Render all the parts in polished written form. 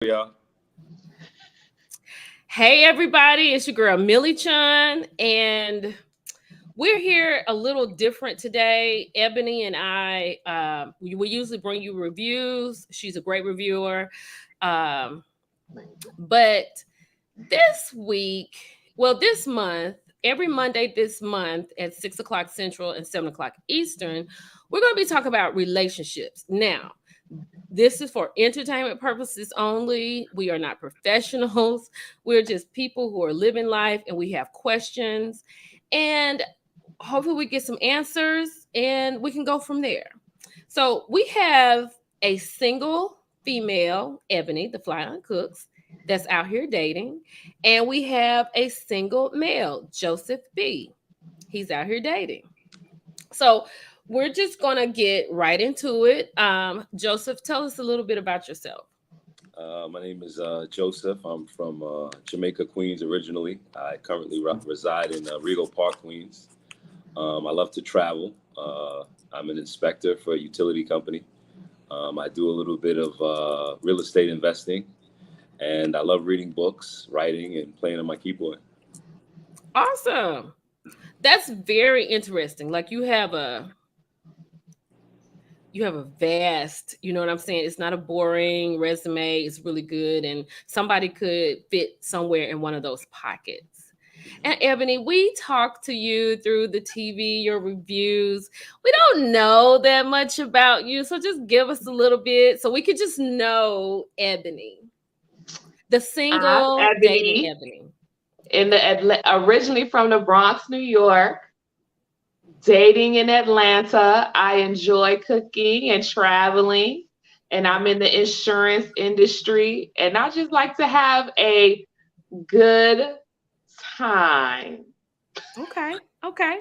y'all. Hey everybody, it's your girl Millie Chun, and we're here a little different today. Ebony and we usually bring you reviews. She's a great reviewer, um, but this month, every Monday this month at 6 o'clock Central and 7 o'clock Eastern, we're going to be talking about relationships. Now, this is for entertainment purposes only. We are not professionals. We're just people who are living life and we have questions. And hopefully, we get some answers and we can go from there. So, we have a single female, Ebony, the Fly on Cooks, that's out here dating. And we have a single male, Joseph B. He's out here dating. So, we're just gonna get right into it. Joseph, tell us a little bit about yourself. My name is Joseph. I'm from Jamaica, Queens originally. I currently reside in Regal Park, Queens. I love to travel. I'm an inspector for a utility company. I do a little bit of real estate investing, and I love reading books, writing, and playing on my keyboard. Awesome. That's very interesting. Like you have a vast, you know what I'm saying? It's not a boring resume. It's really good and somebody could fit somewhere in one of those pockets. And Ebony, we talked to you through the TV, your reviews. We don't know that much about you, so just give us a little bit so we could just know Ebony, the I'm single dating Ebony, Ebony. originally from the Bronx, New York, dating in Atlanta. I enjoy cooking and traveling, and I'm in the insurance industry, and I just like to have a good time. Okay. Okay.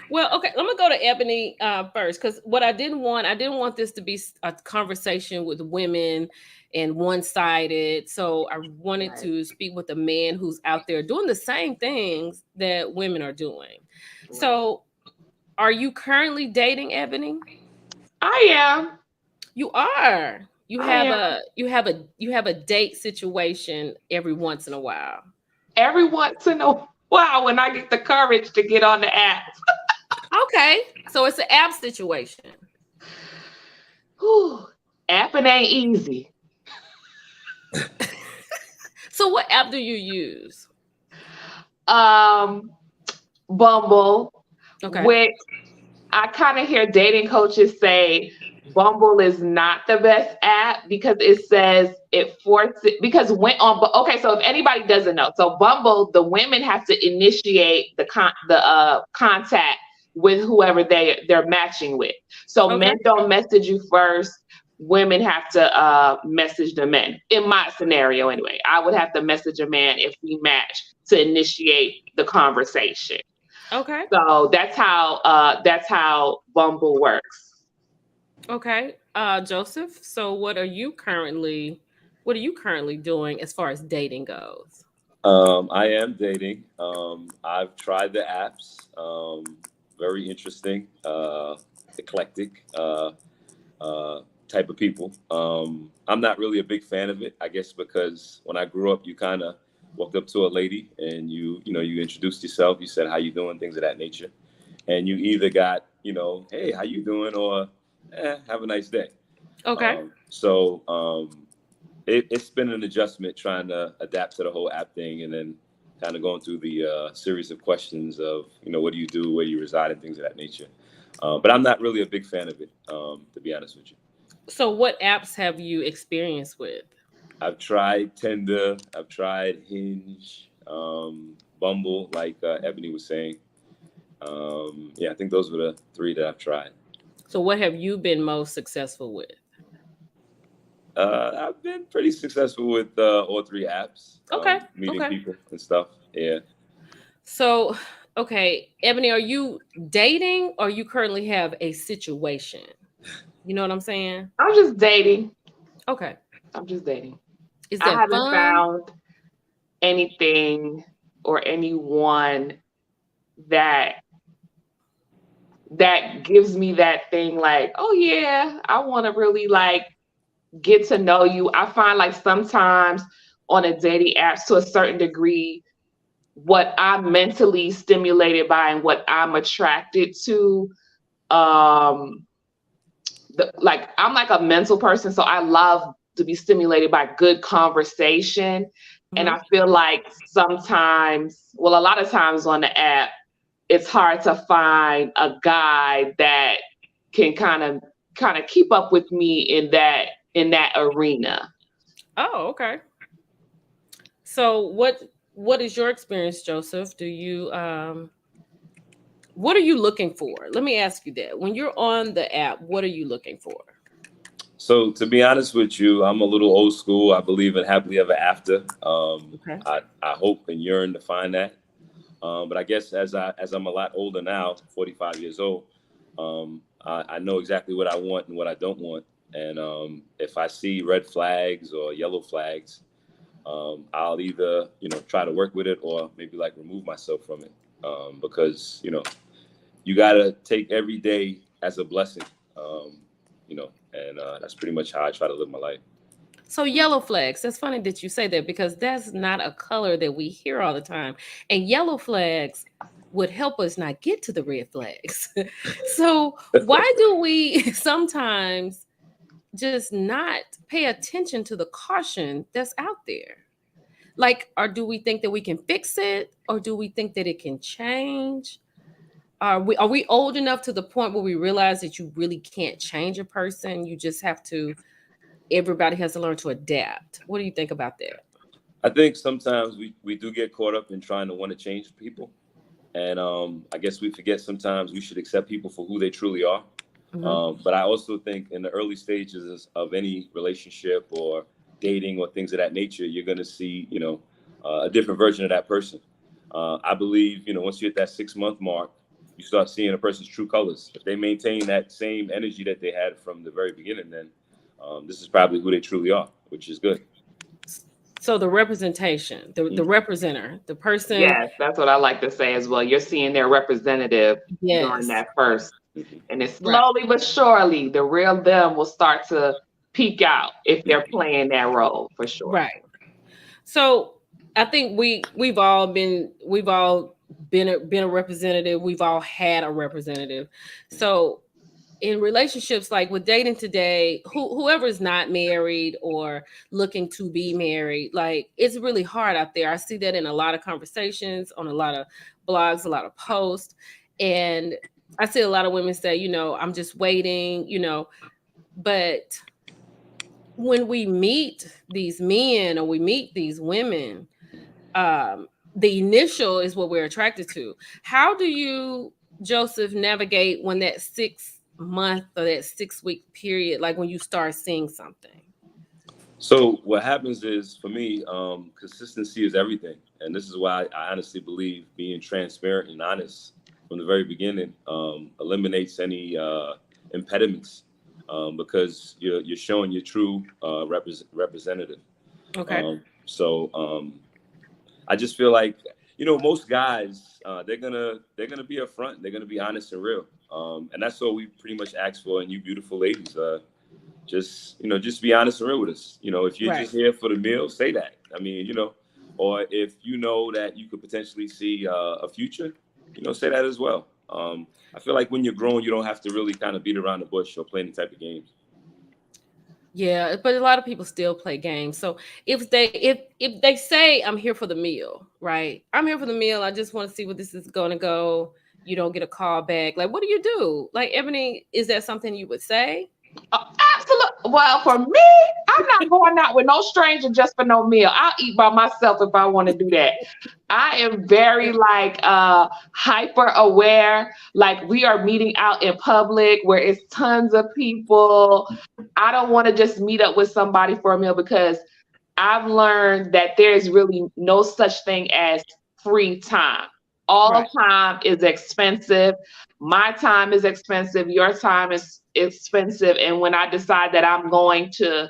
Well, okay. Let me go to Ebony first, because what I didn't want this to be a conversation with women and one sided. So I wanted Right, to speak with a man who's out there doing the same things that women are doing. right. So, are you currently dating, Ebony? I am. You are. I am. You have a date situation every once in a while. Every once in a while, when I get the courage to get on the app. Okay. So it's an app situation. Whew, apping ain't easy. So what app do you use? Um, Bumble, Okay. which I kind of hear dating coaches say Bumble is not the best app because it says it forces because when on okay, so if anybody doesn't know, so Bumble, the women have to initiate the contact with whoever they're matching with. So Okay. men don't message you first. Women have to message the men. In my scenario, anyway, I would have to message a man if we match to initiate the conversation. Okay. So that's how Bumble works. Okay. Joseph, so what are you currently doing as far as dating goes? I am dating. I've tried the apps. Very interesting, eclectic type of people. I'm not really a big fan of it. I guess because when I grew up, you kind of walked up to a lady and you introduced yourself. You said how you doing, things of that nature, and you either got hey, how you doing, or have a nice day. Okay. It's been an adjustment trying to adapt to the whole app thing, and then kind of going through the series of questions of what do you do, where do you reside, and things of that nature. But I'm not really a big fan of it, to be honest with you. So what apps have you experienced with? I've tried Tinder, I've tried Hinge, Bumble, like Ebony was saying. Yeah, I think those were the three that I've tried. So what have you been most successful with? I've been pretty successful with all three apps, Okay. meeting Okay. people and stuff. Yeah. So, okay, Ebony, are you dating or you currently have a situation? You know what I'm saying? I'm just dating. Okay. I'm just dating. Is I that haven't fun? found anything or anyone that that gives me that thing like, oh yeah, I want to really like get to know you. I find like sometimes on a dating app, to a certain degree, what I'm mentally stimulated by and what I'm attracted to, like I'm like a mental person, so I love to be stimulated by good conversation. And Mhm. I feel like sometimes, well, a lot of times on the app, it's hard to find a guy that can kind of keep up with me in that arena. Oh, okay. So what is your experience, Joseph? Do you what are you looking for? Let me ask you that. When you're on the app, what are you looking for? So to be honest with you, I'm a little old school. I believe in happily ever after. Okay. I hope and yearn to find that. But I guess as I'm a lot older now, 45 years old, I know exactly what I want and what I don't want. And if I see red flags or yellow flags, I'll either try to work with it or maybe like remove myself from it, because you gotta take every day as a blessing, and that's pretty much how I try to live my life. So yellow flags. That's funny that you say that because that's not a color that we hear all the time. And yellow flags would help us not get to the red flags. So why do we sometimes just not pay attention to the caution that's out there? Like, or do we think that we can fix it, or do we think that it can change? Are we old enough to the point where we realize that you really can't change a person? You just have to. Everybody has to learn to adapt. What do you think about that? I think sometimes we do get caught up in trying to want to change people, and I guess we forget sometimes we should accept people for who they truly are. Hmm. But I also think in the early stages of any relationship or dating or things of that nature, you're going to see, a different version of that person. I believe, once you're at that 6 month mark, you start seeing a person's true colors. If they maintain that same energy that they had from the very beginning, then this is probably who they truly are, which is good. So the representation, the Mhm. representer, the person, Yes, that's what I like to say as well. You're seeing their representative during yes, that first, Mhm. and it's right, slowly but surely the real them will start to peek out if they're playing that role for sure. right. So I think we've all been a representative. We've all had a representative. So in relationships, like with dating today, whoever is not married or looking to be married, like it's really hard out there. I see that in a lot of conversations, on a lot of blogs, a lot of posts, and I see a lot of women say, I'm just waiting, but when we meet these men or we meet these women, um, the initial is what we're attracted to. How do you, Joseph, navigate when that 6 month or that 6 week period, like when you start seeing something? So what happens is, for me, consistency is everything, and this is why I honestly believe being transparent and honest from the very beginning eliminates any impediments, because you're showing your true representative. Okay. So I just feel like most guys, they're gonna be upfront, they're gonna be honest and real, and that's all we pretty much ask for. And you beautiful ladies, just be honest and real with us. If you're Right. just here for the meal, say that. I mean, or if you know that you could potentially see a future, say that as well. I feel like when you're grown, you don't have to really kind of beat around the bush or play any type of games. Yeah, but a lot of people still play games. So if they say I'm here for the meal, right? I'm here for the meal. I just want to see where this is going to go. You don't get a call back. Like, what do you do? Like, Ebony, is that something you would say? Absolutely. Well, for me, I'm not going out with no stranger just for no meal. I'll eat by myself if I want to do that. I am very like hyper aware. Like we are meeting out in public where it's tons of people. I don't want to just meet up with somebody for a meal because I've learned that there's really no such thing as free time. All Right. time is expensive. My time is expensive. Your time is expensive. And when I decide that I'm going to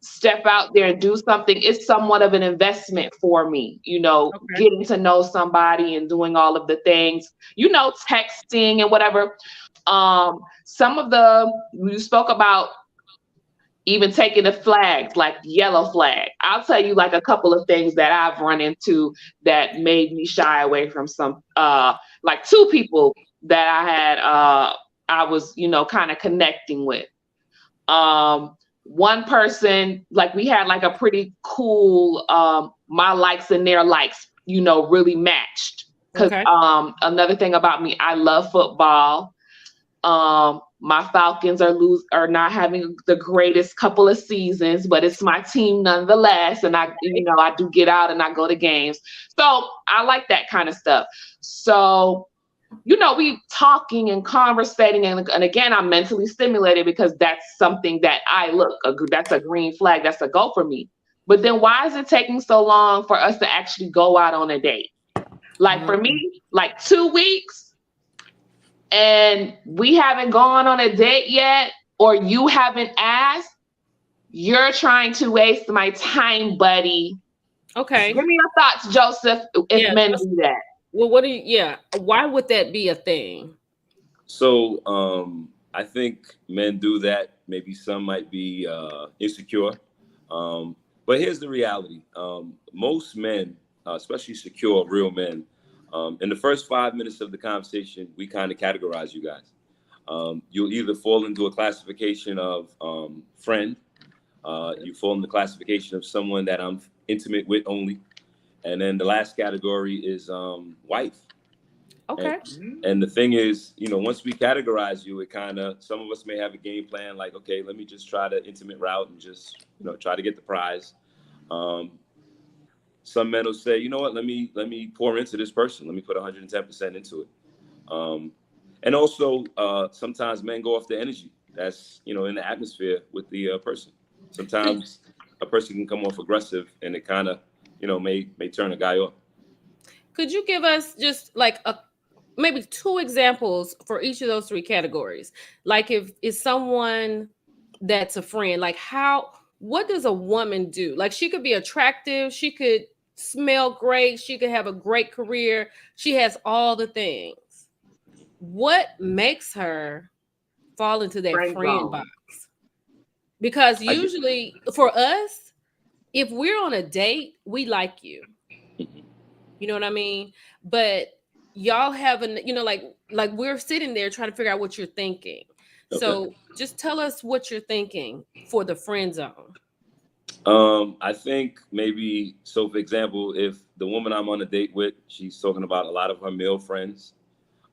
step out there and do something, it's somewhat of an investment for me, Okay. getting to know somebody and doing all of the things, texting and whatever. Some of the, you spoke about even taking the flags, like yellow flag. I'll tell you like a couple of things that I've run into that made me shy away from some, like two people that I had, I was, kind of connecting with. One person, like we had like a pretty cool, my likes and their likes, really matched. Cause, Okay. Another thing about me, I love football. My Falcons are not having the greatest couple of seasons, but it's my team nonetheless. And I do get out and I go to games. So I like that kind of stuff. So, we talking and conversating, and again, I'm mentally stimulated because that's something that that's a green flag. That's a go for me. But then why is it taking so long for us to actually go out on a date? Like for me, like 2 weeks, and we haven't gone on a date yet, or you haven't asked, you're trying to waste my time, buddy. Okay. Give me your thoughts, Joseph, if men do that. Well, why would that be a thing? So I think men do that. Maybe some might be insecure. But here's the reality. Most men, especially secure, real men, in the first 5 minutes of the conversation, we kind of categorize you guys. You'll either fall into a classification of friend, you fall in the classification of someone that I'm intimate with only. And then the last category is wife. Okay. And the thing is, once we categorize you, it kind of, some of us may have a game plan like, okay, let me just try the intimate route and just, try to get the prize. Some men will say, you know what, let me pour into this person. Let me put 110% into it. And also, sometimes men go off the energy that's, in the atmosphere with the person. Sometimes a person can come off aggressive and it kind of, may turn a guy off. Could you give us just like maybe 2 examples for each of those 3 categories? Like if it's someone that's a friend, like what does a woman do? Like she could be attractive, she could smell great, she could have a great career, she has all the things. What makes her fall into that friend box? Because usually for us, if we're on a date, we like you. You know what I mean? But y'all haven't, like we're sitting there trying to figure out what you're thinking. Okay. So just tell us what you're thinking for the friend zone. I think maybe, so for example, if the woman I'm on a date with, she's talking about a lot of her male friends,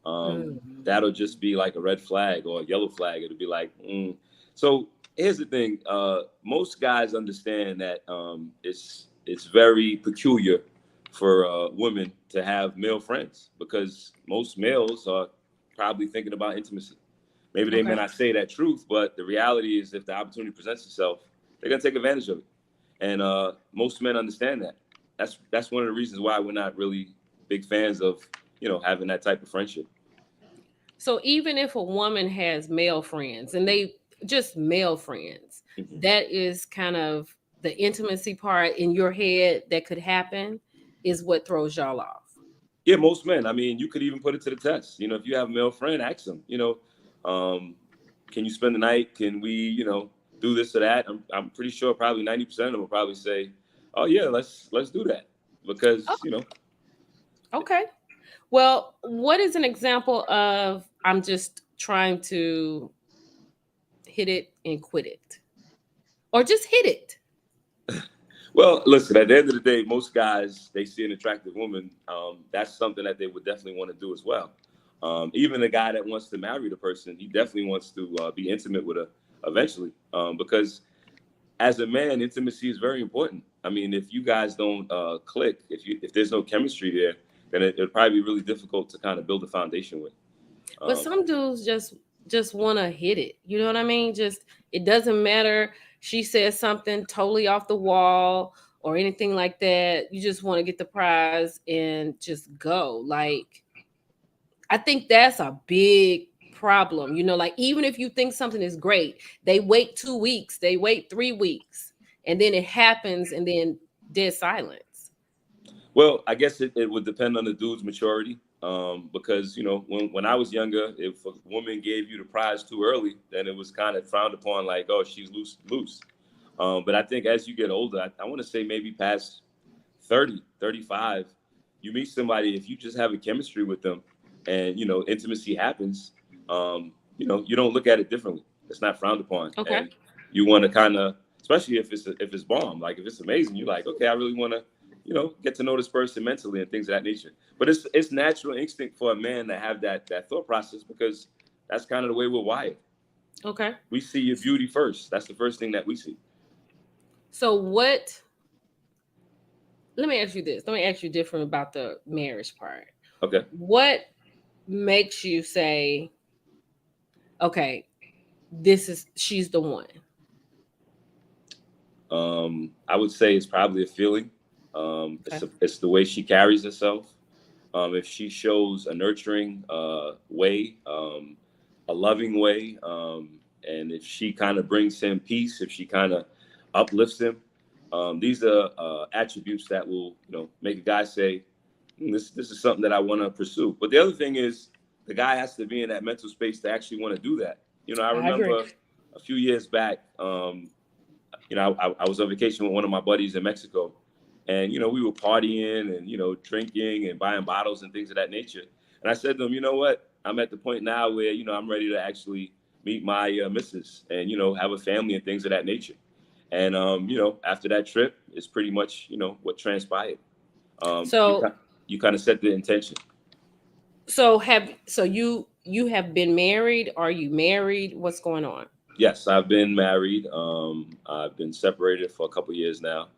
that'll just be like a red flag or a yellow flag. It'll be like, So here's the thing. Most guys understand that it's very peculiar for women to have male friends because most males are probably thinking about intimacy. Maybe they may not say that truth, but the reality is if the opportunity presents itself, they're going to take advantage of it. And most men understand that. That's one of the reasons why we're not really big fans of, having that type of friendship. So even if a woman has male friends and they just male friends, that is kind of the intimacy part in your head that could happen is what throws y'all off. Yeah, most men. I mean, you could even put it to the test. If you have a male friend, ask them, can you spend the night? Can we, do this or that? I'm pretty sure probably 90% of them will probably say, oh yeah, let's do that because, Okay. Well, what is an example of I'm just trying to hit it and quit it? Or just hit it? Well, listen, at the end of the day, most guys, they see an attractive woman. That's something that they would definitely want to do as well. Even the guy that wants to marry the person, he definitely wants to be intimate with her eventually. Because as a man, intimacy is very important. I mean, if you guys don't click, if there's no chemistry there, then it'll probably be really difficult to kind of build a foundation with. But some dudes just want to hit it. You know what I mean? It doesn't matter. She says something totally off the wall or anything like that. You just want to get the prize and just go. Like, I think that's a big problem. Like even if you think something is great, they wait 2 weeks, they wait 3 weeks, and then it happens and then dead silence. Well, I guess it would depend on the dude's maturity. because, you know, when I was younger, if a woman gave you the prize too early, then it was kind of frowned upon, like, oh, she's loose. But I think as you get older, I want to say maybe past 30, 35, you meet somebody, if you just have a chemistry with them and, you know, intimacy happens, you know, you don't look at it differently. It's not frowned upon. Okay. And you want to kind of, especially if it's bomb, like if it's amazing, you're like, okay, I really want to, you know, get to know this person mentally and things of that nature. But it's natural instinct for a man to have that thought process, because that's kind of the way we're wired. Okay. We see your beauty first. That's the first thing that we see. So let me ask you this. Let me ask you different about the marriage part. Okay. What makes you say, okay, she's the one? I would say it's probably a feeling. It's the way she carries herself. If she shows a nurturing way, a loving way, and if she kind of brings him peace, if she kind of uplifts him, these are attributes that will, you know, make a guy say, this is something that I want to pursue. But the other thing is, the guy has to be in that mental space to actually want to do that. You know, I remember a few years back, you know, I was on vacation with one of my buddies in Mexico, and, you know, we were partying and, you know, drinking and buying bottles and things of that nature. And I said to him, you know what? I'm at the point now where, you know, I'm ready to actually meet my missus and, you know, have a family and things of that nature. And, you know, after that trip, it's pretty much, you know, what transpired. So you kind of set the intention. So you have been married? Are you married? What's going on? Yes, I've been married. I've been separated for a couple of years now,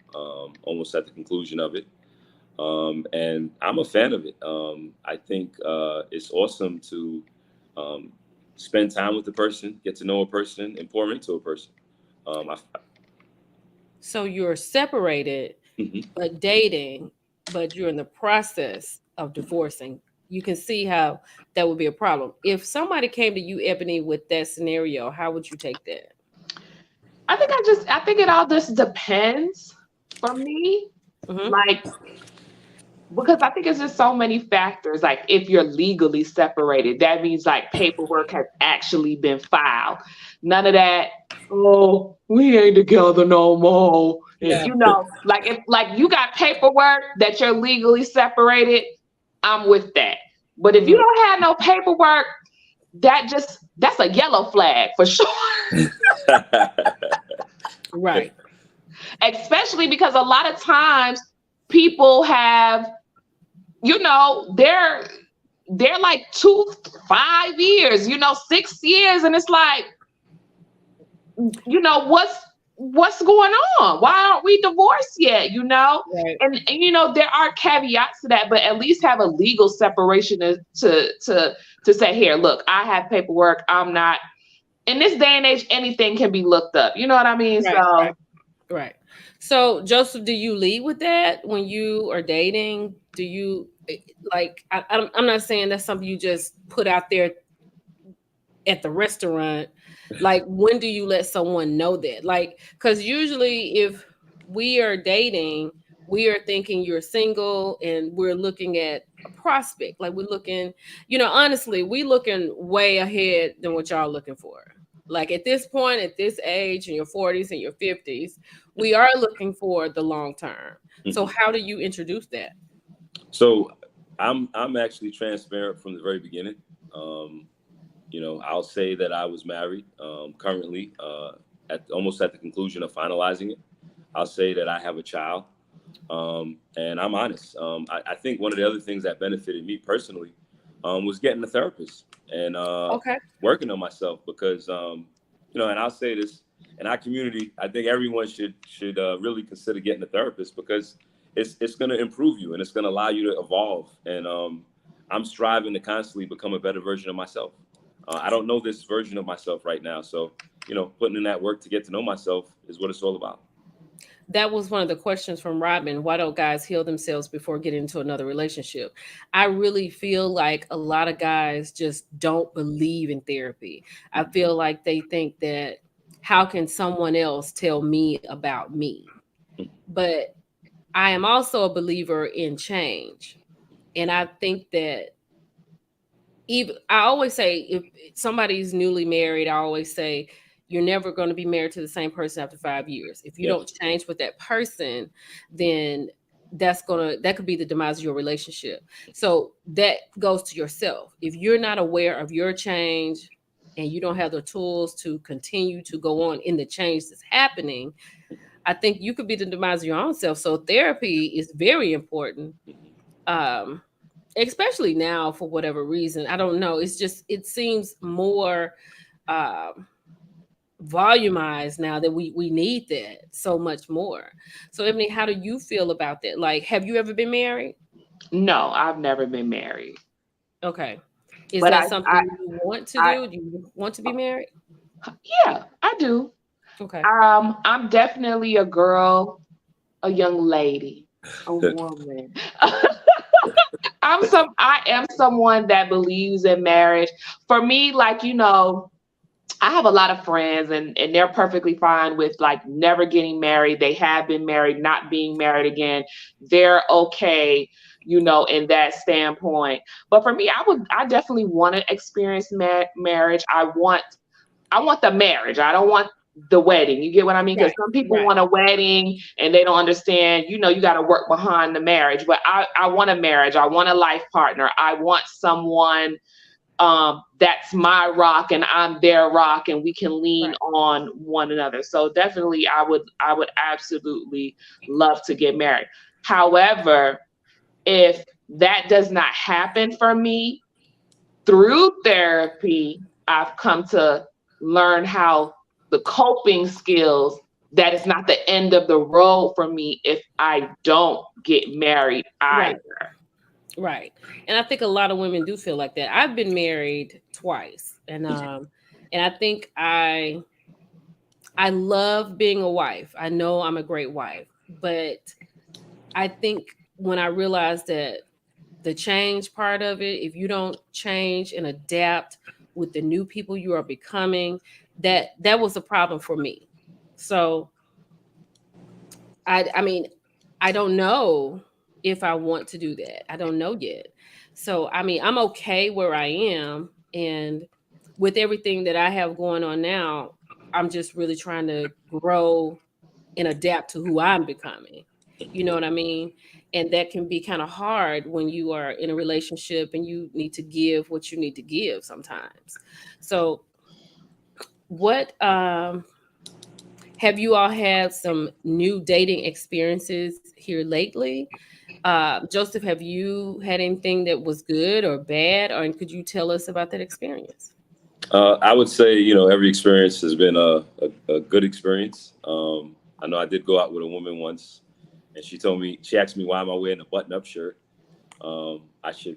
almost at the conclusion of it. And I'm a fan of it. I think it's awesome to spend time with the person, get to know a person, and pour into a person. So you're separated, but dating, but you're in the process of divorcing. You can see how that would be a problem. If somebody came to you, Ebony, with that scenario, how would you take that? I think it all just depends for me. Like, because I think it's just so many factors. Like, if you're legally separated, that means like paperwork has actually been filed. None of that, oh, we ain't together no more. Yeah. You know, like if like you got paperwork that you're legally separated, I'm with that. But if you don't have no paperwork, that's a yellow flag for sure. Right. Especially because a lot of times people have, you know, they're like 5 years, you know, 6 years, and it's like, you know, what's going on? Why aren't we divorced yet? You know, right. and you know, there are caveats to that, but at least have a legal separation to say, here, look, I have paperwork. I'm not. In this day and age, anything can be looked up. You know what I mean? Right, right. So, Joseph, do you lead with that when you are dating? Do you like? I'm not saying that's something you just put out there at the restaurant. Like, when do you let someone know that? Like, because usually if we are dating, we are thinking you're single and we're looking at a prospect. Like, we're looking, you know, honestly, we looking way ahead than what y'all looking for. Like, at this point, at this age, in your 40s and your 50s, we are looking for the long term. So how do you introduce that? So I'm actually transparent from the very beginning. You know, I'll say that I was married currently almost at the conclusion of finalizing it. I'll say that I have a child, and I'm honest. I think one of the other things that benefited me personally was getting a therapist and working on myself, because, you know, and I'll say this, in our community, I think everyone should really consider getting a therapist, because it's going to improve you and it's going to allow you to evolve. And I'm striving to constantly become a better version of myself. I don't know this version of myself right now. So, you know, putting in that work to get to know myself is what it's all about. That was one of the questions from Robin. Why don't guys heal themselves before getting into another relationship? I really feel like a lot of guys just don't believe in therapy. I feel like they think that, how can someone else tell me about me? But I am also a believer in change. And I think that even I always say if somebody's newly married, I always say you're never going to be married to the same person after 5 years. If you Yeah. don't change with that person, then that could be the demise of your relationship. So that goes to yourself. If you're not aware of your change and you don't have the tools to continue to go on in the change that's happening, I think you could be the demise of your own self. So therapy is very important. Um, Especially now for whatever reason. I don't know. It's just it seems more um volumized now that we need that so much more. So Ebony, how do you feel about that? Like, have you ever been married? No, I've never been married. Okay. Is But that something you want to I do? Do you want to be married? yeah, I do. Okay. I'm definitely a girl, a young lady, a woman. I am someone that believes in marriage. For me, like, I have a lot of friends and they're perfectly fine with like never getting married. They have been married, not being married again. They're okay, in that standpoint. But for me, I definitely want to experience marriage. I want the marriage. I don't want the wedding. You get what I mean? Because Right. some people Right. want a wedding and they don't understand, you got to work behind the marriage. But I want a marriage. I want a life partner. I want someone that's my rock and I'm their rock and we can lean Right. on one another. So definitely I would absolutely love to get married. However, if that does not happen for me, through therapy, I've come to learn how the coping skills that it's not the end of the road for me if I don't get married Right. either. Right. And I think a lot of women do feel like that. I've been married twice, and I think I love being a wife. I know I'm a great wife, but I think when I realized that the change part of it, if you don't change and adapt with the new people you are becoming, that was a problem for me. So I mean, I don't know if I want to do that. I don't know yet. So I mean, I'm okay where I am, and with everything that I have going on now, I'm just really trying to grow and adapt to who I'm becoming. You know what I mean? And that can be kind of hard when you are in a relationship and you need to give what you need to give sometimes. So, what have you all had some new dating experiences here lately? Joseph, have you had anything that was good or bad, or could you tell us about that experience? I would say, every experience has been a good experience. I know I did go out with a woman once, and she asked me why am I wearing a button-up shirt. I should,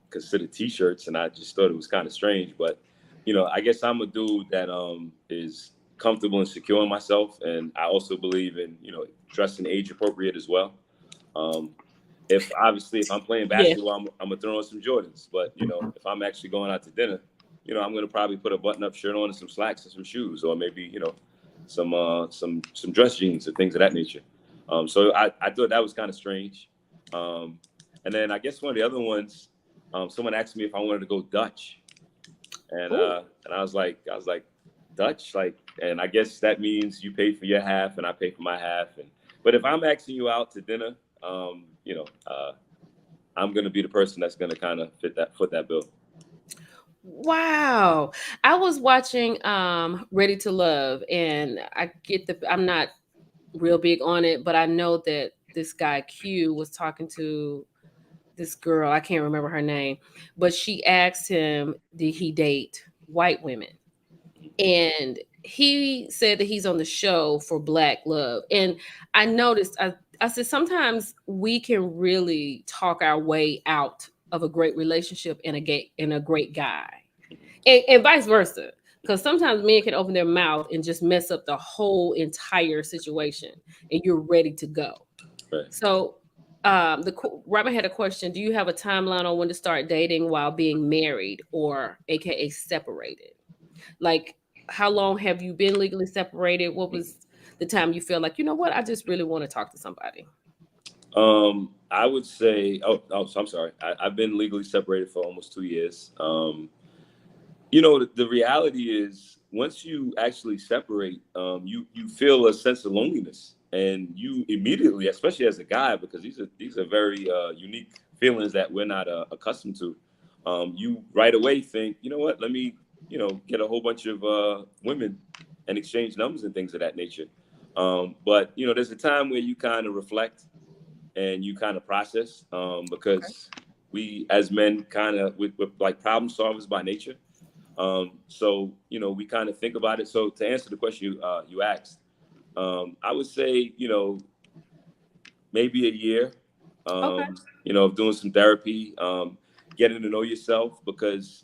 consider t-shirts, and I just thought it was kind of strange. But, I guess I'm a dude that is comfortable and secure in myself, and I also believe in, dressing age appropriate as well. Um, if I'm playing Yeah. basketball, I'm gonna throw on some Jordans. But if I'm actually going out to dinner, I'm gonna probably put a button-up shirt on and some slacks and some shoes, or maybe some dress jeans or things of that nature. So I thought that was kind of strange. Um, and then I guess one of the other ones, someone asked me if I wanted to go Dutch, and Ooh. and I was like Dutch, like, and I guess that means you pay for your half and I pay for my half. And but if I'm asking you out to dinner, I'm gonna be the person that's gonna kind of foot that bill. Wow. I was watching Ready to Love, and I'm not real big on it, but I know that this guy Q was talking to this girl, I can't remember her name, but she asked him, did he date white women? And he said that he's on the show for Black Love. And I noticed, I said, sometimes we can really talk our way out of a great relationship and a great guy, and vice versa. Because sometimes men can open their mouth and just mess up the whole entire situation, and you're ready to go. Right. So, Robert had a question. Do you have a timeline on when to start dating while being married, or AKA separated? Like, how long have you been legally separated? What was the time you feel like, you know what, I just really want to talk to somebody? I would say, so I'm sorry. I've been legally separated for almost 2 years. The reality is once you actually separate, you feel a sense of loneliness, and you immediately, especially as a guy, because these are very unique feelings that we're not accustomed to. You right away think, you know what? Let me, get a whole bunch of women and exchange numbers and things of that nature. But there's a time where you kind of reflect and you kind of process, because we as men kind of we're like problem solvers by nature. So we kind of think about it. So to answer the question you asked, I would say maybe a year, Okay. of doing some therapy, getting to know yourself, because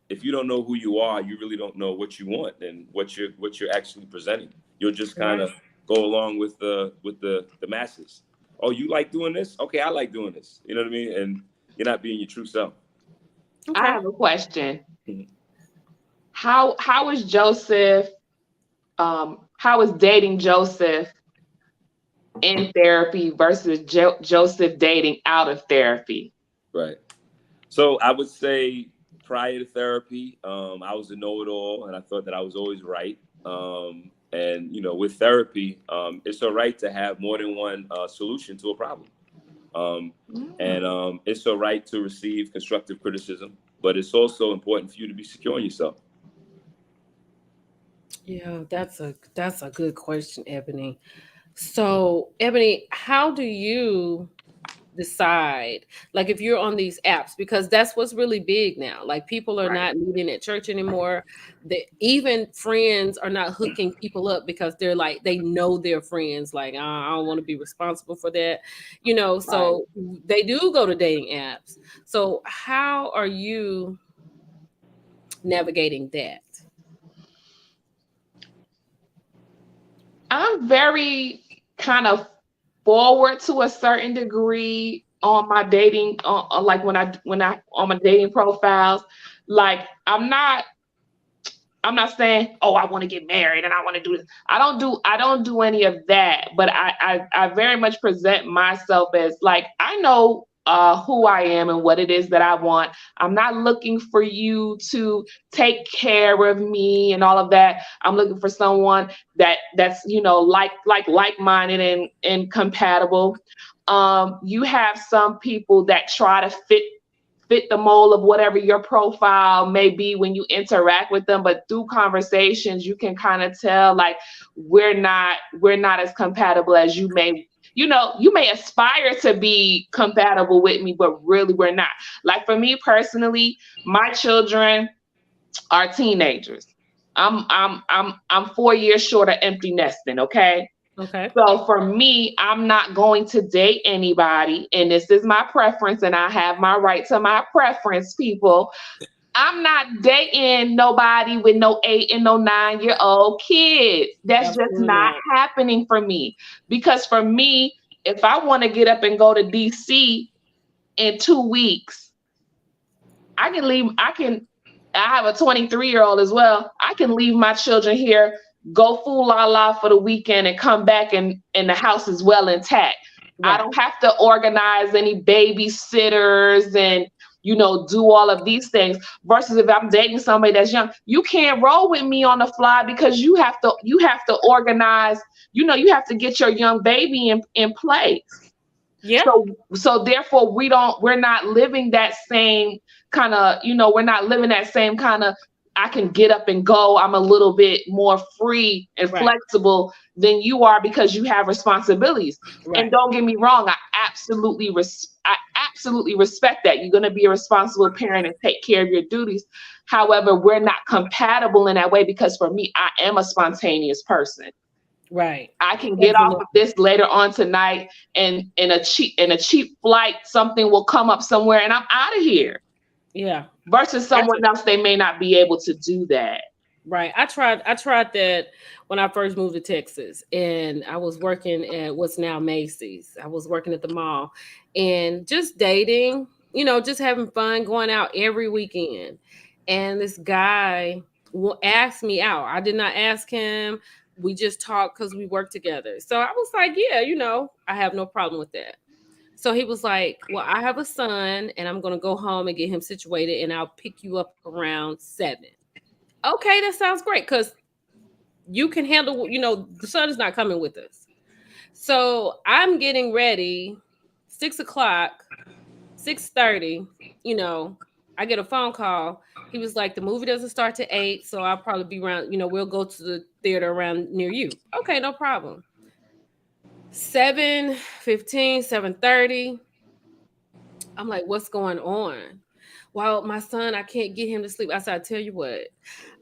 if you don't know who you are, you really don't know what you want and what you're actually presenting. You'll just kind of go along with the masses. Oh, you like doing this? Okay, I like doing this. You know what I mean? And you're not being your true self. Okay. I have a question. How is Joseph? How is dating Joseph in therapy versus Joseph dating out of therapy? Right. So I would say prior to therapy, I was a know-it-all, and I thought that I was always right. And with therapy, it's all right to have more than one solution to a problem. And it's all right to receive constructive criticism, but it's also important for you to be secure in yourself. Yeah, that's a good question, Ebony. So, Ebony, how do you decide, like, if you're on these apps, because that's what's really big now, like people are not meeting at church anymore, even friends are not hooking people up because they're like, they know their friends, like, I don't want to be responsible for that, so they do go to dating apps. So how are you navigating that? I'm very kind of forward to a certain degree on my dating, like when I on my dating profiles. Like I'm not saying, oh, I want to get married and I want to do this. I don't do any of that. But I very much present myself as like, I know who I am and what it is that I want. I'm not looking for you to take care of me and all of that. I'm looking for someone that's like-minded and compatible. You have some people that try to fit the mold of whatever your profile may be when you interact with them, but through conversations you can kind of tell, like, we're not as compatible as you may. You may aspire to be compatible with me, but really we're not. Like for me personally, my children are teenagers. I'm 4 years short of empty nesting. Okay. Okay. So for me, I'm not going to date anybody, and this is my preference, and I have my right to my preference, people. I'm not dating nobody with no 8 and no 9-year-old kids. That's just not happening for me. Because for me, if I want to get up and go to DC in 2 weeks, I can leave. I have a 23-year-old as well. I can leave my children here, go full la la for the weekend, and come back and the house is well intact. Right. I don't have to organize any babysitters and do all of these things. Versus if I'm dating somebody that's young, you can't roll with me on the fly because you have to organize. You have to get your young baby in place. Yeah. So therefore we're not living that same kind of, we're not living that same kind of, I can get up and go. I'm a little bit more free and flexible than you are because you have responsibilities. Right. And don't get me wrong, I absolutely respect that. You're going to be a responsible parent and take care of your duties. However, we're not compatible in that way because for me, I am a spontaneous person. Right. I can get off of this later on tonight and in a cheap flight, something will come up somewhere and I'm out of here. Yeah. Versus someone else, they may not be able to do that. Right. I tried that when I first moved to Texas, and I was working at what's now Macy's. I was working at the mall and just dating, just having fun, going out every weekend. And this guy asked me out. I did not ask him. We just talked because we worked together. So I was like, yeah, I have no problem with that. So he was like, well, I have a son and I'm going to go home and get him situated and I'll pick you up around 7. Okay, that sounds great because you can handle, the son is not coming with us. So I'm getting ready, 6 o'clock, 6:30, I get a phone call. He was like, the movie doesn't start till 8, so I'll probably be around, we'll go to the theater around near you. Okay, no problem. 7:15, 7:30. I'm like, what's going on? Well, my son, I can't get him to sleep. I said, I tell you what,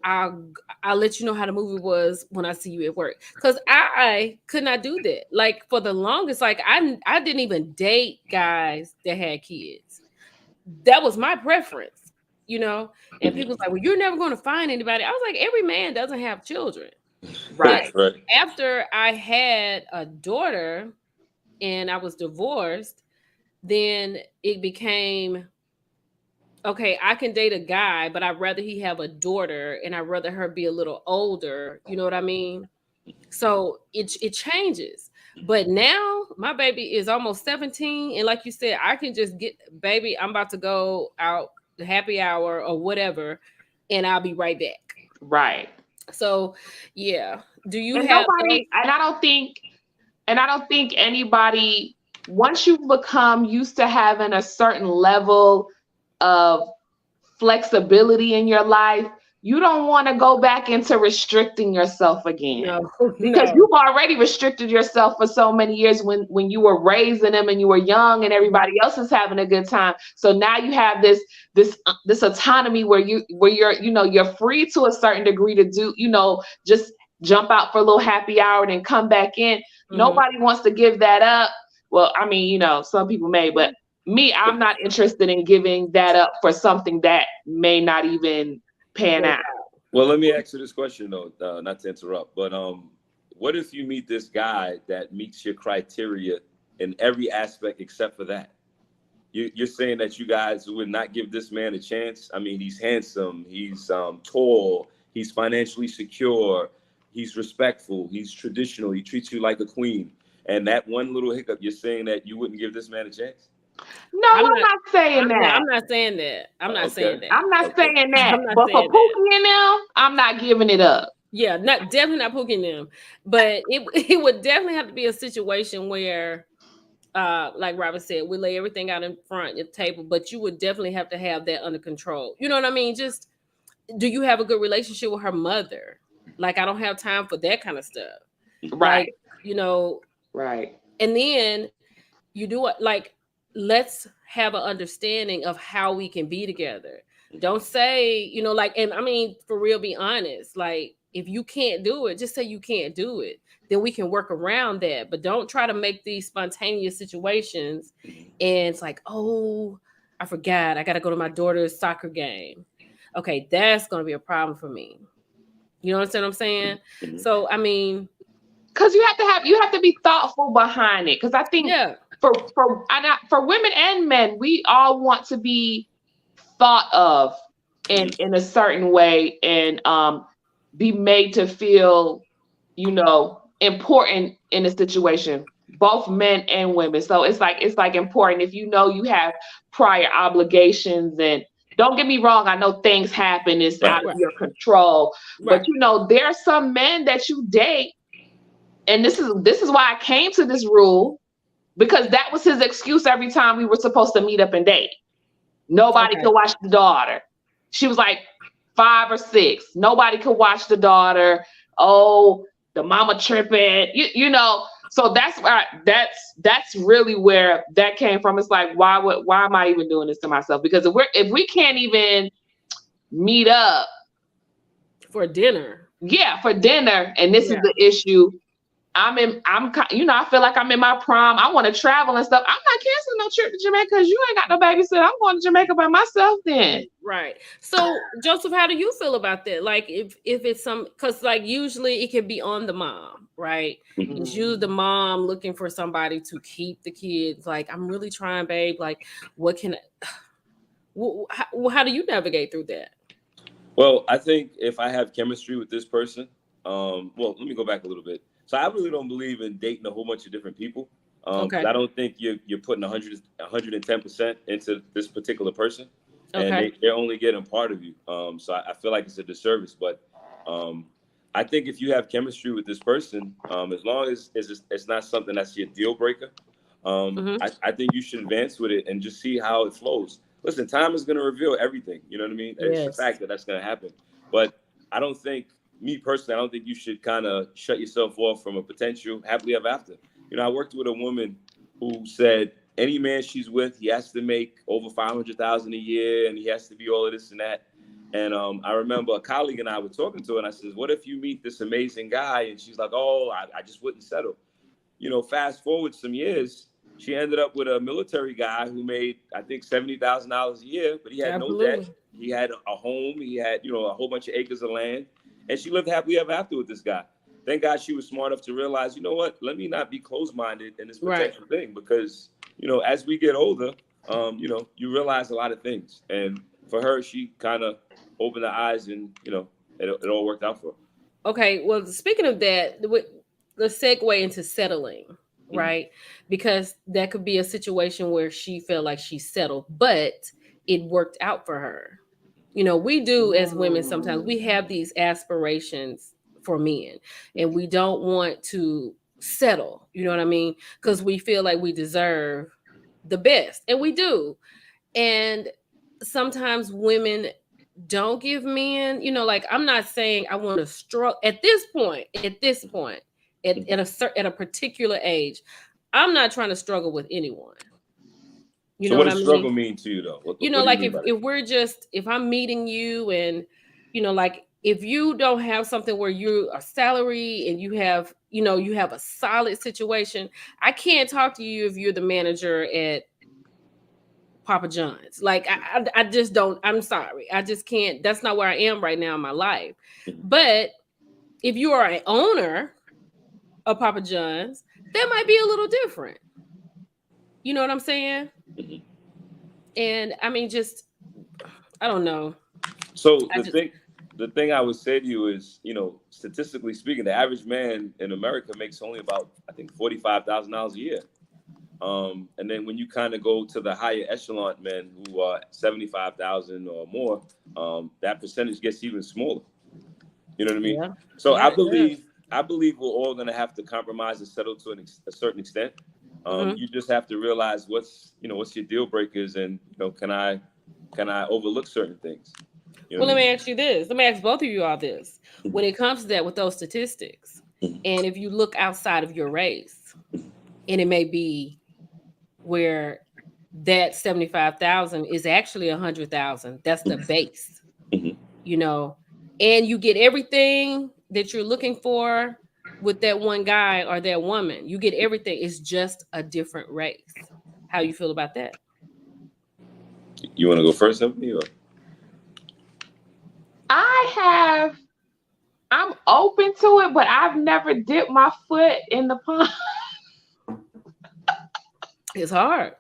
I'll let you know how the movie was when I see you at work. Because I could not do that. Like for the longest, like I didn't even date guys that had kids. That was my preference, and people's like, well, you're never going to find anybody. I was like, every man doesn't have children. Right. But after I had a daughter and I was divorced, then it became, okay, I can date a guy, but I'd rather he have a daughter and I'd rather her be a little older. You know what I mean? So it changes. But now my baby is almost 17. And like you said, I can just get, baby, I'm about to go out the happy hour or whatever, and I'll be right back. Right. So yeah. Do you and have nobody, and I don't think anybody, once you become used to having a certain level of flexibility in your life, you don't want to go back into restricting yourself again. No, because you've already restricted yourself for so many years when you were raising them and you were young and everybody else is having a good time. So now you have this autonomy where you're free to a certain degree to do, just jump out for a little happy hour and then come back in. Mm-hmm. Nobody wants to give that up. Well, I mean, some people may, but me, I'm not interested in giving that up for something that may not even pan out. Well, let me ask you this question though, not to interrupt, but what if you meet this guy that meets your criteria in every aspect except for that? You're saying that you guys would not give this man a chance? I mean, he's handsome, he's tall, he's financially secure, he's respectful, he's traditional, he treats you like a queen. And that one little hiccup, you're saying that you wouldn't give this man a chance? No, I'm not saying that. I'm not saying that. I'm not saying that. I'm not saying that. But for Pookie and them, I'm not giving it up. Yeah, definitely not Pookie and them. But it would definitely have to be a situation where, like Robert said, we lay everything out in front of the table, but you would definitely have to have that under control. You know what I mean? Just, do you have a good relationship with her mother? Like, I don't have time for that kind of stuff. Right. Like, right. And then you do it like, let's have an understanding of how we can be together. Don't say, and I mean, for real, be honest. Like, if you can't do it, just say you can't do it. Then we can work around that. But don't try to make these spontaneous situations. And it's like, oh, I forgot. I got to go to my daughter's soccer game. Okay, that's going to be a problem for me. You understand what I'm saying? So, I mean, because you have to be thoughtful behind it. Because I think for women and men, we all want to be thought of in a certain way and be made to feel, important in a situation, both men and women. So it's like important if you have prior obligations. And don't get me wrong, I know things happen, it's out of your control. But there are some men that you date, and this is why I came to this rule, because that was his excuse every time we were supposed to meet up and date. Nobody could watch the daughter. She was like 5 or 6. Nobody could watch the daughter. Oh, the mama tripping, So that's really where that came from. It's like, why am I even doing this to myself? Because if we can't even meet up for dinner. Yeah, for dinner, and this is the issue. I feel like I'm in my prime. I want to travel and stuff. I'm not canceling no trip to Jamaica because you ain't got no babysitter. I'm going to Jamaica by myself then. Right. So, Joseph, how do you feel about that? Like, if it's because like usually it can be on the mom, right? Mm-hmm. It's usually the mom looking for somebody to keep the kids. Like, I'm really trying, babe. Like, what can? How do you navigate through that? Well, I think if I have chemistry with this person, well, let me go back a little bit. So I really don't believe in dating a whole bunch of different people. Okay. I don't think you're putting 110% into this particular person, and Okay. they're only getting part of you. So I feel like it's a disservice. But I think if you have chemistry with this person, as long as it's not something that's your deal breaker, I think you should advance with it and just see how it flows. Listen, time is going to reveal everything. You know what I mean? It's a Yes. fact that that's going to happen. But I don't think, me personally, I don't think you should kind of shut yourself off from a potential happily ever after. You know, I worked with a woman who said any man she's with, he has to make over $500,000 a year, and he has to be all of this and that. And I remember a colleague and I were talking to her, and I said, "What if you meet this amazing guy?" And she's like, "Oh, I just wouldn't settle." You know, fast forward some years, she ended up with a military guy who made, I think, $70,000 a year, but he had no Absolutely. debt. He had a home. He had, you know, a whole bunch of acres of land, and she lived happily ever after with this guy. Thank God she was smart enough to realize, you know what, let me not be closed-minded in this Right. potential thing, because, you know, as we get older, you know, you realize a lot of things. And for her, she kind of opened her eyes, and, you know, it all worked out for her. Okay. Well, speaking of that, the segue into settling, right? Because that could be a situation where she felt like she settled, but it worked out for her. You know, we do as women sometimes we have these aspirations for men, and we don't want to settle. You know what I mean? Because we feel like we deserve the best, and we do. And sometimes women don't give men, you know, like I'm not saying I want to struggle at this point, at a particular age. I'm not trying to struggle with anyone. You So know what what I does struggle mean? mean to you, though? What You know, do you like mean by that? if we're just, if I'm meeting you and, you know, like if you don't have something where you're a salary and you have, you know, you have a solid situation, I can't talk to you if you're the manager at Papa John's. Like I just don't, I'm sorry. I just can't, that's not where I am right now in my life. But if you are an owner of Papa John's, that might be a little different. You know what I'm saying? Mhm. And I mean, just, I don't know. So I just, the thing I would say to you is, you know, statistically speaking, the average man in America makes only about, I think, $45,000 a year. And then when you kind of go to the higher echelon men who are 75,000 or more, that percentage gets even smaller. You know what I mean? yeah. So Yeah, yeah. I believe we're all going to have to compromise and settle to a certain extent. Mhm. You just have to realize what's your deal breakers, and, you know, can I overlook certain things? You know Well, what let I me mean? ask you this. Let me ask both of you all this. When it comes to that with those statistics, and if you look outside of your race, and it may be where that 75,000 is actually 100,000, that's the base, Mhm. you know, and you get everything that you're looking for with that one guy or that woman. You get everything. It's just a different race. How you feel about that? You want to go first, Emily? Or? I'm open to it, but I've never dipped my foot in the pond. It's hard.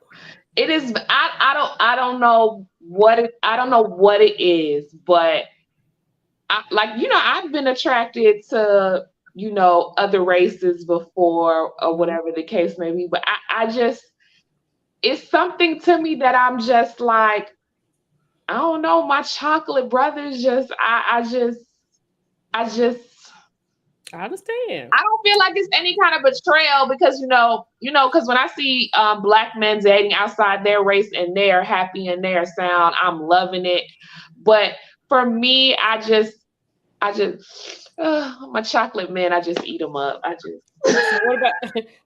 It is. I don't know what it. I don't know what it is, but I've been attracted to other races before or Mhm. whatever the case may be. But I just, it's something to me that I'm just like, I don't know. My chocolate brothers just. I just. I understand. I don't feel like it's any kind of betrayal because because when I see black men dating outside their race and they are happy and they are sound, I'm loving it. But for me, I just my chocolate men, I just eat them up. So what about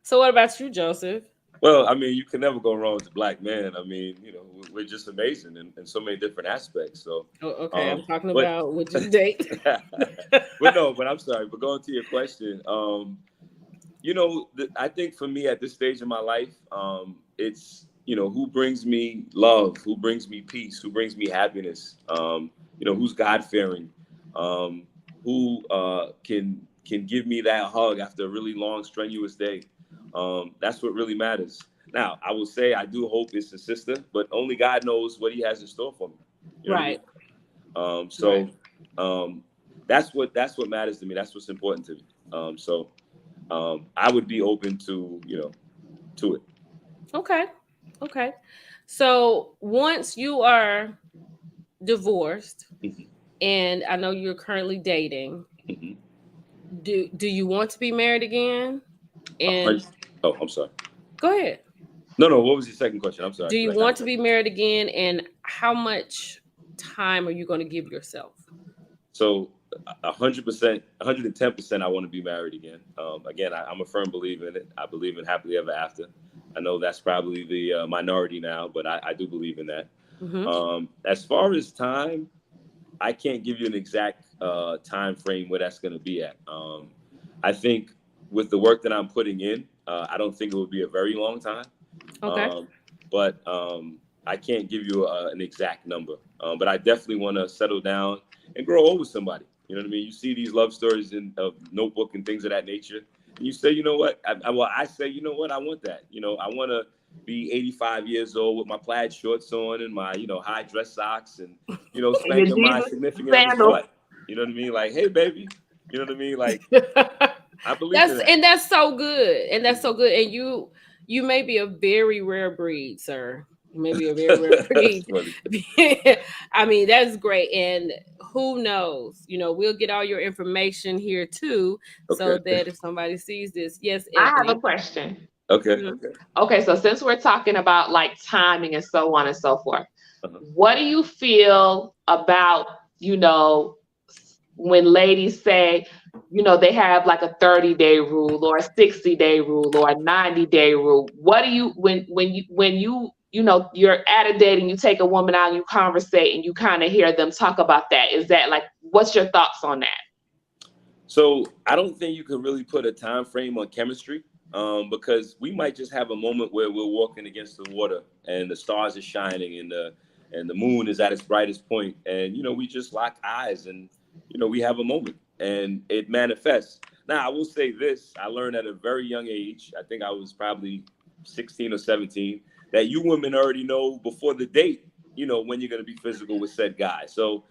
so what about you, Joseph? Well, I mean, you can never go wrong with a black man. I mean, you know, we're just amazing in so many different aspects. So, Oh, okay, I'm talking but about would you date? but I'm sorry. But going to your question, you know, I think for me at this stage in my life, it's, you know, who brings me love, who brings me peace, who brings me happiness, you know, who's God fearing, who can give me that hug after a really long, strenuous day. That's what really matters. Now, I will say I do hope it's a sister, but only God knows what He has in store for me. You know Right. what I mean? Right. That's what matters to me. That's what's important to me. I would be open to, you know, to it. Okay. Okay. So once you are divorced, Mhm. and I know you're currently dating, Mhm. do you want to be married again? A And hundred- Oh, I'm sorry. go ahead. No. What was your second question? I'm sorry. Do you 'Cause I want kinda to be married again? And how much time are you going to give yourself? So 100%, 110%, I want to be married again. Again, I'm a firm believer in it. I believe in happily ever after. I know that's probably the minority now, but I do believe in that. Hmm. As far as time, I can't give you an exact time frame where that's going to be at. I think with the work that I'm putting in, I don't think it would be a very long time. Okay. Um, but I can't give you an exact number. But I definitely want to settle down and grow old with somebody. You know what I mean? You see these love stories in Notebook and things of that nature, and you say, you know what? I say, you know what? I want that. I want to be 85 years old with my plaid shorts on and my high dress socks and And your spanking my Jesus significant other's sandals. butt. You know what I mean? Like, hey, baby. You know what I mean? Like, I believe in that. That's so good. And that's so good. And you may be a very rare breed, sir. You may be a very rare breed. I mean, that's great. And who knows? We'll get all your information here too, so Okay. that if somebody sees this, yes, I have Ebony. a question. Okay. Mhm. Okay. Okay, so since we're talking about like timing and so on and so forth, Uh-huh. what do you feel about, when ladies say, they have like a 30-day rule or a 60-day rule or a 90-day rule? What do you, you're at a date and you take a woman out and you conversate and you kind of hear them talk about that? Is that like, what's your thoughts on that? So I don't think you could really put a time frame on chemistry, because we might just have a moment where we're walking against the water and the stars are shining and the moon is at its brightest point, and we just lock eyes and we have a moment and it manifests. Now I will say this: I learned at a very young age. I think I was probably 16 or 17, that you women already know before the date, when you're going to be physical with said guy. So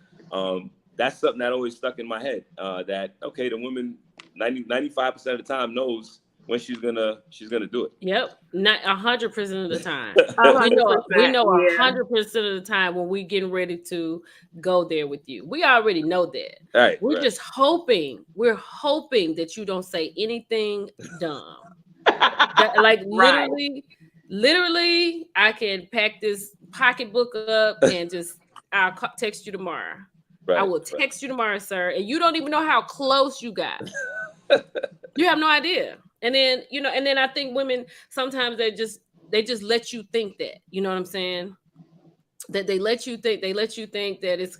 that's something that always stuck in my head. That okay, the woman 95% of the time knows when she's gonna do it. Yep, not 100% of the time. 100%, We know yeah. 100% of the time when we getting ready to go there with you. We already know that. Right. We're right. just hoping. We're hoping that you don't say anything dumb. Like Right. literally, I can pack this pocketbook up and just I'll text you tomorrow. Right, I will text you tomorrow, sir, and you don't even know how close you got. You have no idea. And then I think women sometimes they just let you think that. You know what I'm saying? That they let you think that it's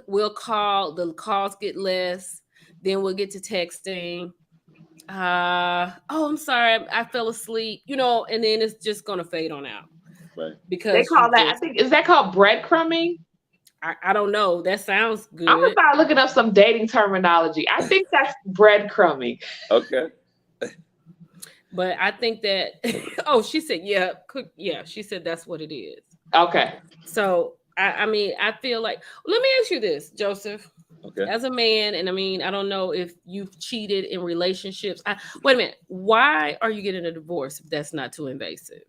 we'll call, the calls get less, then we'll get to texting. I'm sorry, I fell asleep, and then it's just gonna fade on out. Right. Because They call that, I think, is that called breadcrumbing? I don't know. That sounds good. I'm gonna start looking up some dating terminology. I think that's breadcrumbing. Okay. But I think that oh, she said yeah, she said that's what it is. Okay. So I mean, I feel like, let me ask you this, Joseph. Okay. As a man, and I mean, I don't know if you've cheated in relationships. Wait a minute. Why are you getting a divorce if that's not too invasive?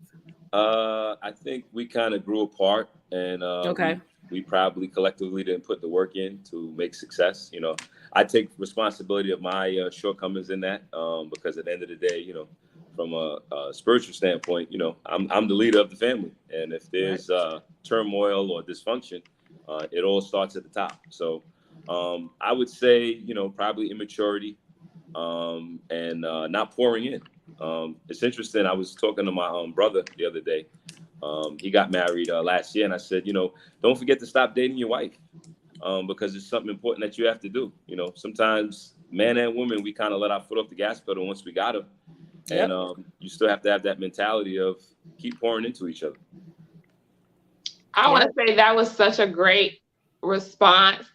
I think we kind of grew apart, and Okay. we probably collectively didn't put the work in to make success. I take responsibility of my shortcomings in that, because at the end of the day, from a spiritual standpoint, I'm the leader of the family, and if there's turmoil or dysfunction, it all starts at the top. So I would say, probably immaturity, and not pouring in. It's interesting. I was talking to my brother the other day. He got married last year, and I said, don't forget to stop dating your wife, because it's something important that you have to do. Sometimes man and woman, we kind of let our foot off the gas pedal once we got them. Yep. And you still have to have that mentality of keep pouring into each other. I want to say that was such a great response,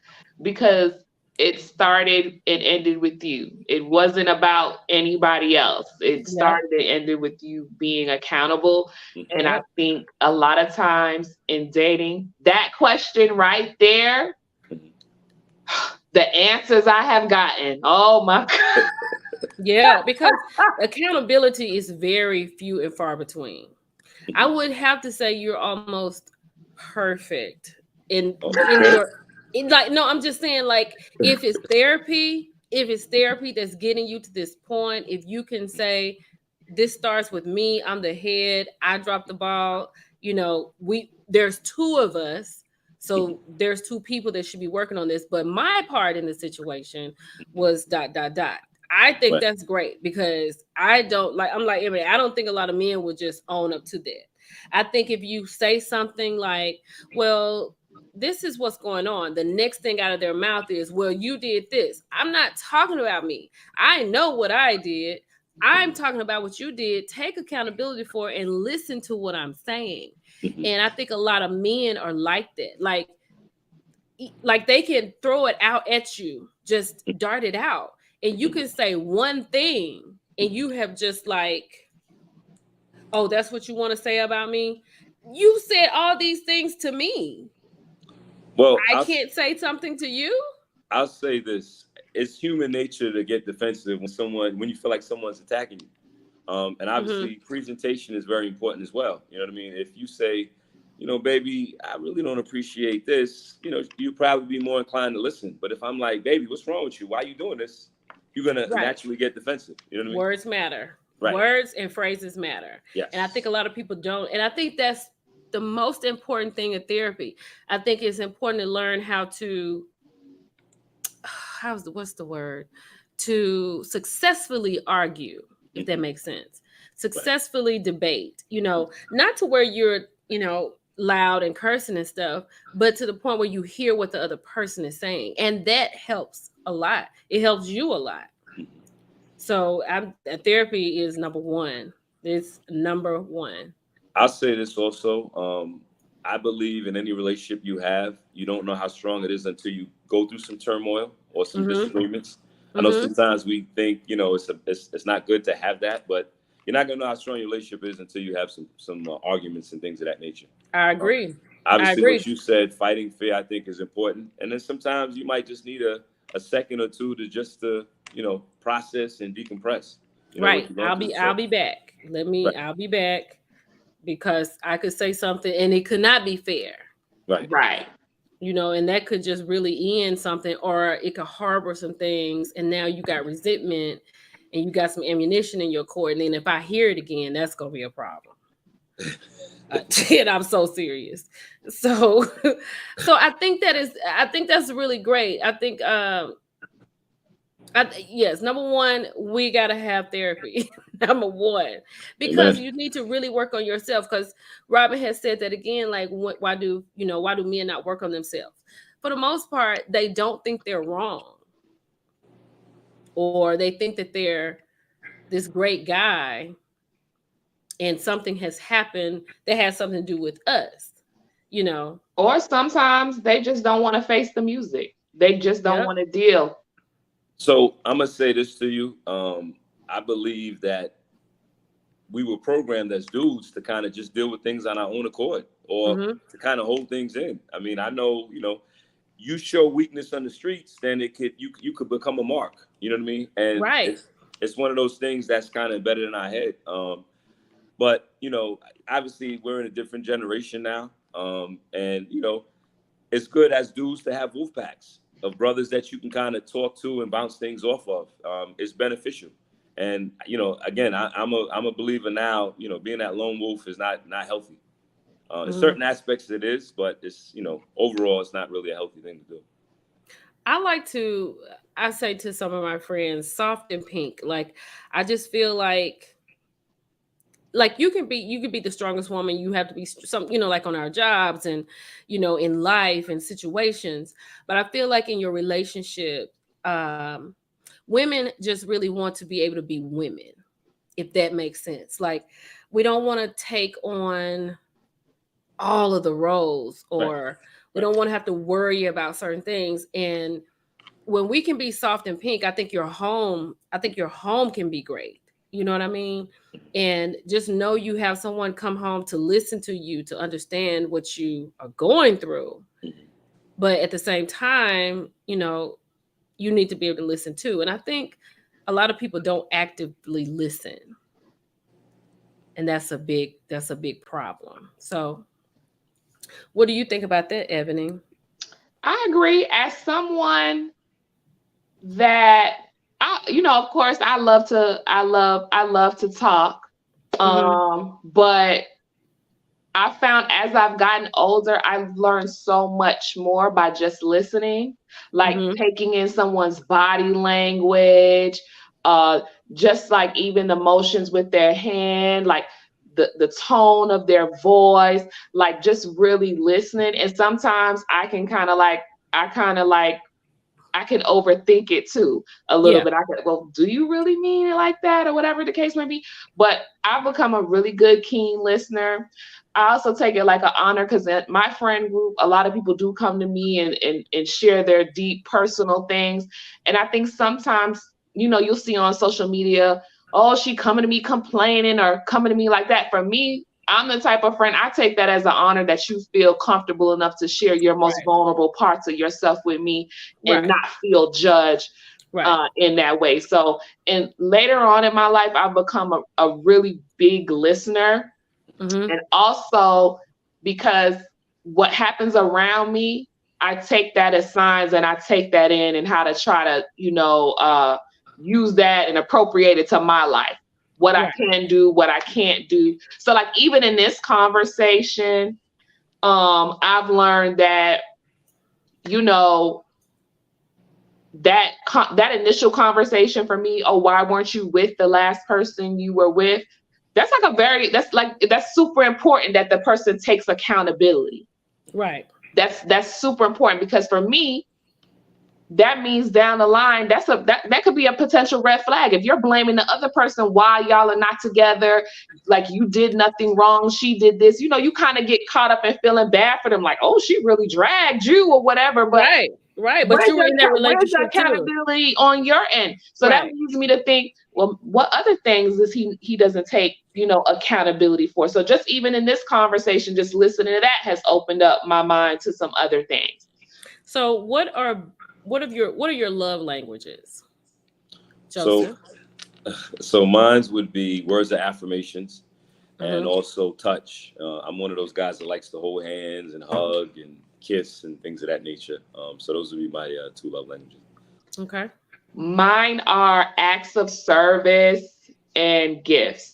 because it started and ended with you. It wasn't about anybody else. It started and ended with you being accountable. Mm-hmm. And I think a lot of times in dating, that question right there, the answers I have gotten, oh my God. Yeah, because accountability is very few and far between. I would have to say you're almost perfect in Okay. your like no, I'm just saying like if it's therapy that's getting you to this point, if you can say this starts with me, I'm the head, I dropped the ball, you know, there's two of us. So there's two people that should be working on this, but my part in the situation was dot dot dot. I think Right. that's great because I don't like, I'm like, I mean, I don't think a lot of men would just own up to that. I think if you say something like, well, this is what's going on, the next thing out of their mouth is, well, you did this. I'm not talking about me. I know what I did. I'm talking about what you did. Take accountability for it and listen to what I'm saying. Mhm. And I think a lot of men are like that. Like they can throw it out at you, just dart it out. And you can say one thing and you have just like, oh, that's what you want to say about me? You said all these things to me. Well, I can't say something to you? I'll say this: it's human nature to get defensive when you feel like someone's attacking you. And Mm-hmm. obviously, presentation is very important as well. You know what I mean? If you say, you know, baby, I really don't appreciate this, you know, you'd probably be more inclined to listen. But if I'm like, baby, what's wrong with you? Why are you doing this? You're gonna Right. naturally get defensive. You know what I mean? Words matter. Right. Words and phrases matter. Yes. And I think a lot of people don't. And I think that's the most important thing in therapy. I think it's important to learn how to what's the word? To successfully argue, if that makes sense. Successfully debate, you know, not to where you're, you know, loud and cursing and stuff, but to the point where you hear what the other person is saying. And that helps a lot. It helps you a lot. So therapy is number one. It's number one. I'll say this also. I believe in any relationship you have, you don't know how strong it is until you go through some turmoil or some disagreements. I know sometimes we think, you know, it's not good to have that, but you're not gonna know how strong your relationship is until you have some arguments and things of that nature. I agree. Obviously, what you said, fighting fear, I think is important. And then sometimes you might just need a second or two to you know, process and decompress. You know, Right. I'll be back. I'll be back because I could say something and it could not be fair. Right. Right. You know, and that could just really end something, or it could harbor some things. And now you got resentment and you got some ammunition in your court. And then if I hear it again, that's going to be a problem. And I'm so serious. So I think that's really great. I think, yes, number one, we got to have therapy. Number one, because you need to really work on yourself. Because Robin has said that again, like, why do men not work on themselves? For the most part, they don't think they're wrong, or they think that they're this great guy and something has happened that has something to do with us, you know. Or sometimes they just don't want to face the music. They just don't want to deal. So I'm gonna say this to you. I believe that we were programmed as dudes to kind of just deal with things on our own accord, or to kind of hold things in. I mean, I know, you know, you show weakness on the streets, then you could become a mark. You know what I mean? And it's one of those things that's kind of embedded in our head. But you know, obviously we're in a different generation now, and you know, it's good as dudes to have wolf packs of brothers that you can kind of talk to and bounce things off of. It's beneficial. And you know, again, I'm a believer now. You know, being that lone wolf is not healthy. In certain aspects, it is, but it's, you know, overall, it's not really a healthy thing to do. I say to some of my friends, soft and pink. Like, I just feel like you can be the strongest woman. You have to be some, you know, like on our jobs and, you know, in life and situations. But I feel like in your relationship, women just really want to be able to be women, if that makes sense. Like, we don't want to take on all of the roles, or we don't want to have to worry about certain things. And when we can be soft and pink, I think your home can be great. You know what I mean? And just know you have someone come home to listen to you, to understand what you are going through. But at the same time, you know, you need to be able to listen too. And I think a lot of people don't actively listen. And that's a big problem. So what do you think about that, Ebony? I agree. As someone that of course, I love to talk. But I found as I've gotten older, I've learned so much more by just listening, like taking in someone's body language, just like even emotions with their hand, like the tone of their voice, like just really listening. And sometimes I can I can overthink it too a little bit. I could, well, do you really mean it like that, or whatever the case may be? But I've become a really good, keen listener. I also take it like an honor because my friend group, a lot of people do come to me and share their deep personal things. And I think sometimes, you'll see on social media, oh, she coming to me complaining or coming to me like that. For me, I'm the type of friend, I take that as an honor that you feel comfortable enough to share your most vulnerable parts of yourself with me and not feel judged in that way. So, and later on in my life, I've become a really big listener. And also because what happens around me, I take that as signs and I take that in and how to try to, use that and appropriate it to my life. What I can do, what I can't do. So like even in this conversation, I've learned that, that initial conversation for me, oh, why weren't you with the last person you were with? That's that's super important that the person takes accountability. Right. That's super important because for me, that means down the line, that could be a potential red flag. If you're blaming the other person why y'all are not together, like you did nothing wrong, she did this, you kind of get caught up in feeling bad for them, like, oh, she really dragged you or whatever. But right. But you were in that relationship where's the accountability on your end? So that leads me to think, well, what other things is he doesn't take, accountability for? So just even in this conversation, just listening to that has opened up my mind to some other things. So what are your love languages, Joseph? So mine's would be words of affirmations and also touch. I'm one of those guys that likes to hold hands and hug and kiss and things of that nature. So those would be my 2 love languages. Okay. Mine are acts of service and gifts.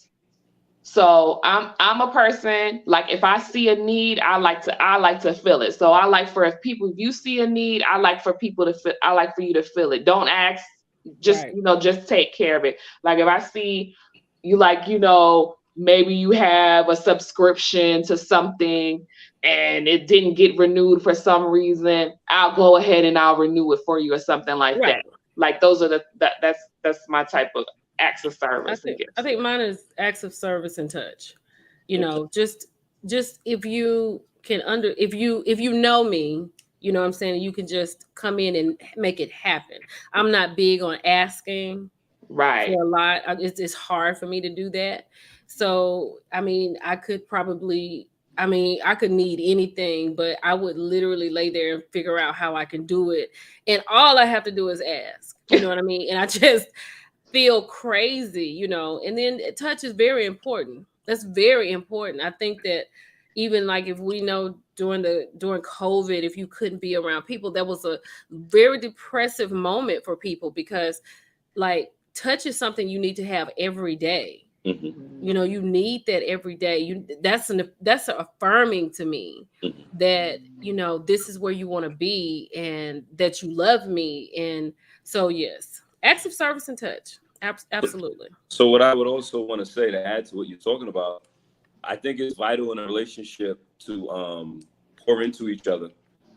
So I'm a person, like if I see a need, I like to fill it. So I like if you see a need, I like for you to fill it. Don't ask, just just take care of it. Like if I see you, like, maybe you have a subscription to something and it didn't get renewed for some reason, I'll go ahead and I'll renew it for you or something like that. Like those are that's my type of acts of service. I think mine is acts of service and touch. Just if you can if you know me, what I'm saying, you can just come in and make it happen. I'm not big on asking for a lot. It's hard for me to do that. So, I mean, I could need anything, but I would literally lay there and figure out how I can do it. And all I have to do is ask, you know what I mean? And I just feel crazy, and then touch is very important. That's very important. I think that even like if we know during COVID, if you couldn't be around people, that was a very depressive moment for people because like touch is something you need to have every day. You need that every day. That's affirming to me that, this is where you want to be and that you love me. And so, yes, acts of service and touch. Absolutely. So what I would also want to say to add to what you're talking about, I think it's vital in a relationship to pour into each other,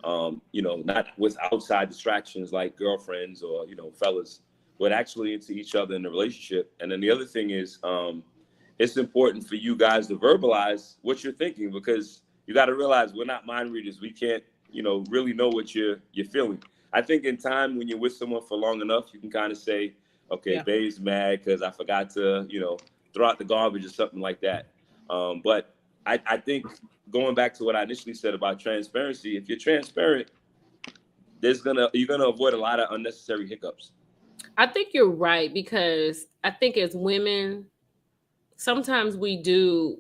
not with outside distractions like girlfriends or, fellas, but actually into each other in the relationship. And then the other thing is it's important for you guys to verbalize what you're thinking because you got to realize we're not mind readers. We can't, really know what you're feeling. I think in time when you're with someone for long enough, you can kind of say, okay, babe's mad because I forgot to, throw out the garbage or something like that. But I think going back to what I initially said about transparency, if you're transparent, you're gonna avoid a lot of unnecessary hiccups. I think you're right, because I think as women, sometimes we do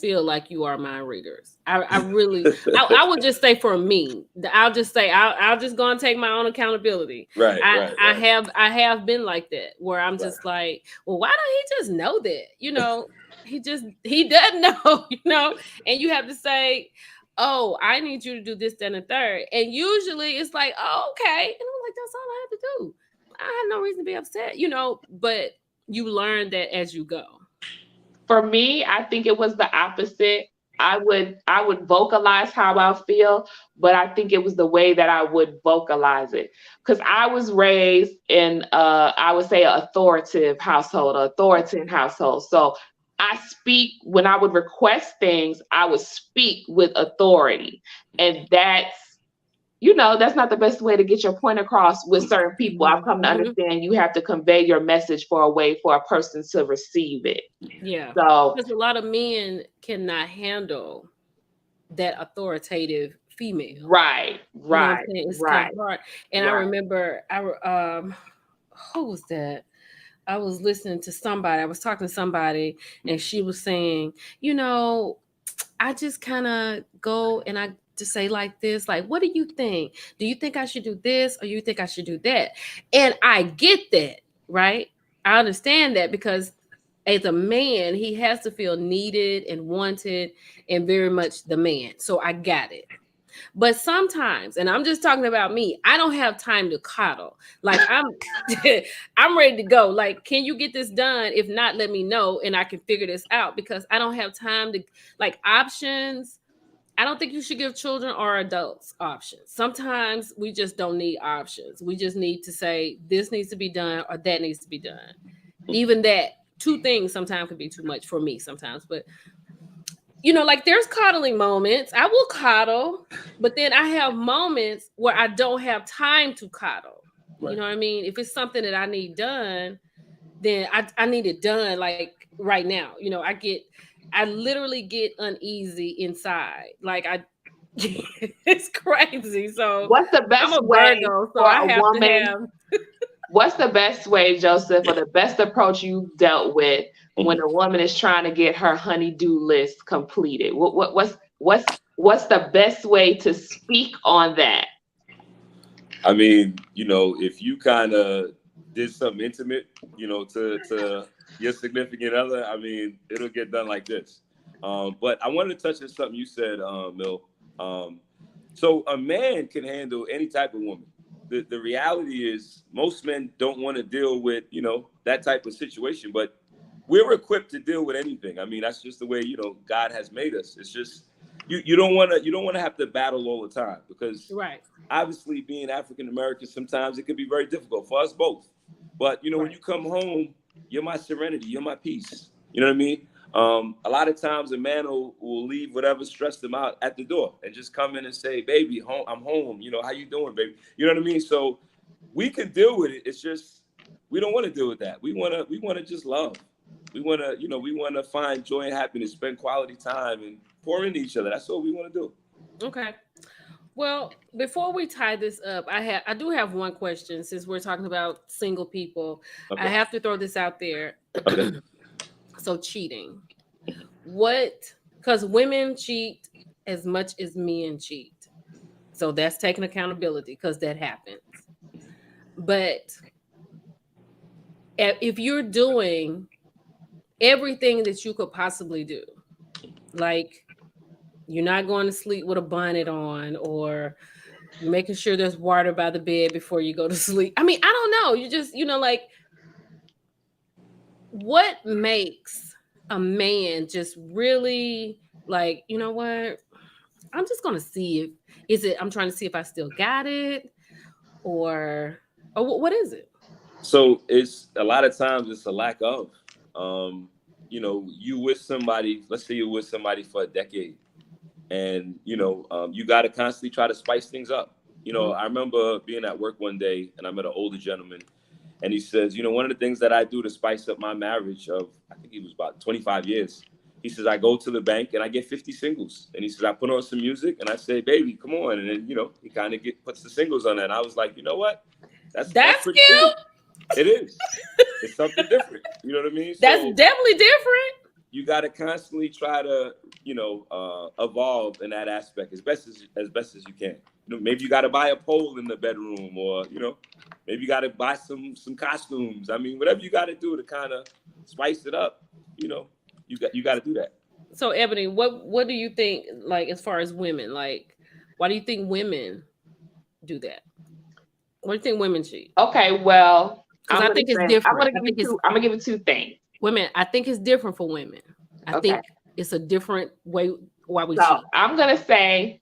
feel like you are mind readers. I really, I would just say for me, I'll just say, I'll just go and take my own accountability. Right, I, right, I right. have been like that, where I'm Right. just like, well, why don't he just know that? You know, he doesn't know, you know, and you have to say, oh, I need you to do this, then, and third. And usually it's like, oh, okay. And I'm like, that's all I have to do. I have no reason to be upset, you know, but you learn that as you go. For me, I think it was the opposite. I would vocalize how I feel, but I think it was the way that I would vocalize it. Because I was raised in I would say an authoritative household. So I speak when I would request things, I would speak with authority. And that's not the best way to get your point across with certain people. I've come to understand you have to convey your message for a way for a person to receive it. Yeah. So Because a lot of men cannot handle that authoritative female. right. You know what I'm saying? It's kind of hard. And I Right. remember who was that? I was listening to somebody, I was talking to somebody, and she was saying, you know, I just kind of go and I just say like this, like, what do you think? Do you think I should do this, or you think I should do that? And I get that, right? I understand that, because as a man, he has to feel needed and wanted and very much the man. So I got it. But sometimes, and I'm just talking about me, I don't have time to coddle. Like I'm ready to go. Like, can you get this done? If not, let me know and I can figure this out, because I don't have time to, like, options. I don't think you should give children or adults options. Sometimes we just don't need options. We just need to say this needs to be done or that needs to be done. Even that, two things sometimes can be too much for me sometimes. But you know, like, there's coddling moments. I will coddle, but then I have moments where I don't have time to coddle. Right. You know what I mean? If it's something that I need done, then I need it done like right now. You know, I literally get uneasy inside. Like it's crazy. So What's the best I'm a way Virgo, so for I a have woman? to have. What's the best way, Joseph, or the best approach you've dealt with when a woman is trying to get her honey-do list completed? What's the best way to speak on that? I mean, you know, if you kind of did something intimate, you know, to your significant other, I mean, it'll get done like this. But I wanted to touch on something you said, Mill. So a man can handle any type of woman. The reality is most men don't want to deal with, you know, that type of situation, but we're equipped to deal with anything. I mean, that's just the way, you know, God has made us. It's just you don't want to have to battle all the time, because Right. obviously being African American, sometimes it can be very difficult for us both. But you know, when you come home, you're my serenity, you're my peace. You know what I mean? A lot of times a man will leave whatever stressed them out at the door and just come in and say, baby, I'm home. You know, how you doing, baby? You know what I mean? So we can deal with it. It's just we don't want to deal with that. We wanna just love. We wanna find joy and happiness, spend quality time and pour into each other. That's what we want to do. Okay. Well, before we tie this up, I do have one question, since we're talking about single people. Okay. I have to throw this out there. Okay. So cheating. Because women cheat as much as men cheat. So that's taking accountability, because that happens. But if you're doing everything that you could possibly do, like you're not going to sleep with a bonnet on, or you're making sure there's water by the bed before you go to sleep. I mean, I don't know. You just, like, what makes a man just really like, you know what? I'm just going to see I'm trying to see if I still got it, or what is it? So it's a lot of times it's a lack of, you know, you with somebody, let's say you're with somebody for a decade, and, you know, you got to constantly try to spice things up. You know, I remember being at work one day and I met an older gentleman, and he says, you know, one of the things that I do to spice up my marriage of, I think he was about 25 years. He says, I go to the bank and I get 50 singles. And he says, I put on some music and I say, baby, come on. And then, you know, he kind of puts the singles on that. And I was like, you know what? That's That's pretty cute. cool. It is. It's something different. You know what I mean? That's So definitely different. you got to constantly try to, evolve in that aspect as best as you can. You know, maybe you got to buy a pole in the bedroom, or maybe you got to buy some costumes. I mean, whatever you got to do to kind of spice it up. You got to do that. So, Ebony, what do you think? Like, as far as women, like, why do you think women do that? What do you think women cheat? Okay, well, Because I think it's different. I'm gonna give you two things. Women, I think it's different for women. I think it's a different way why we So cheat. I'm gonna say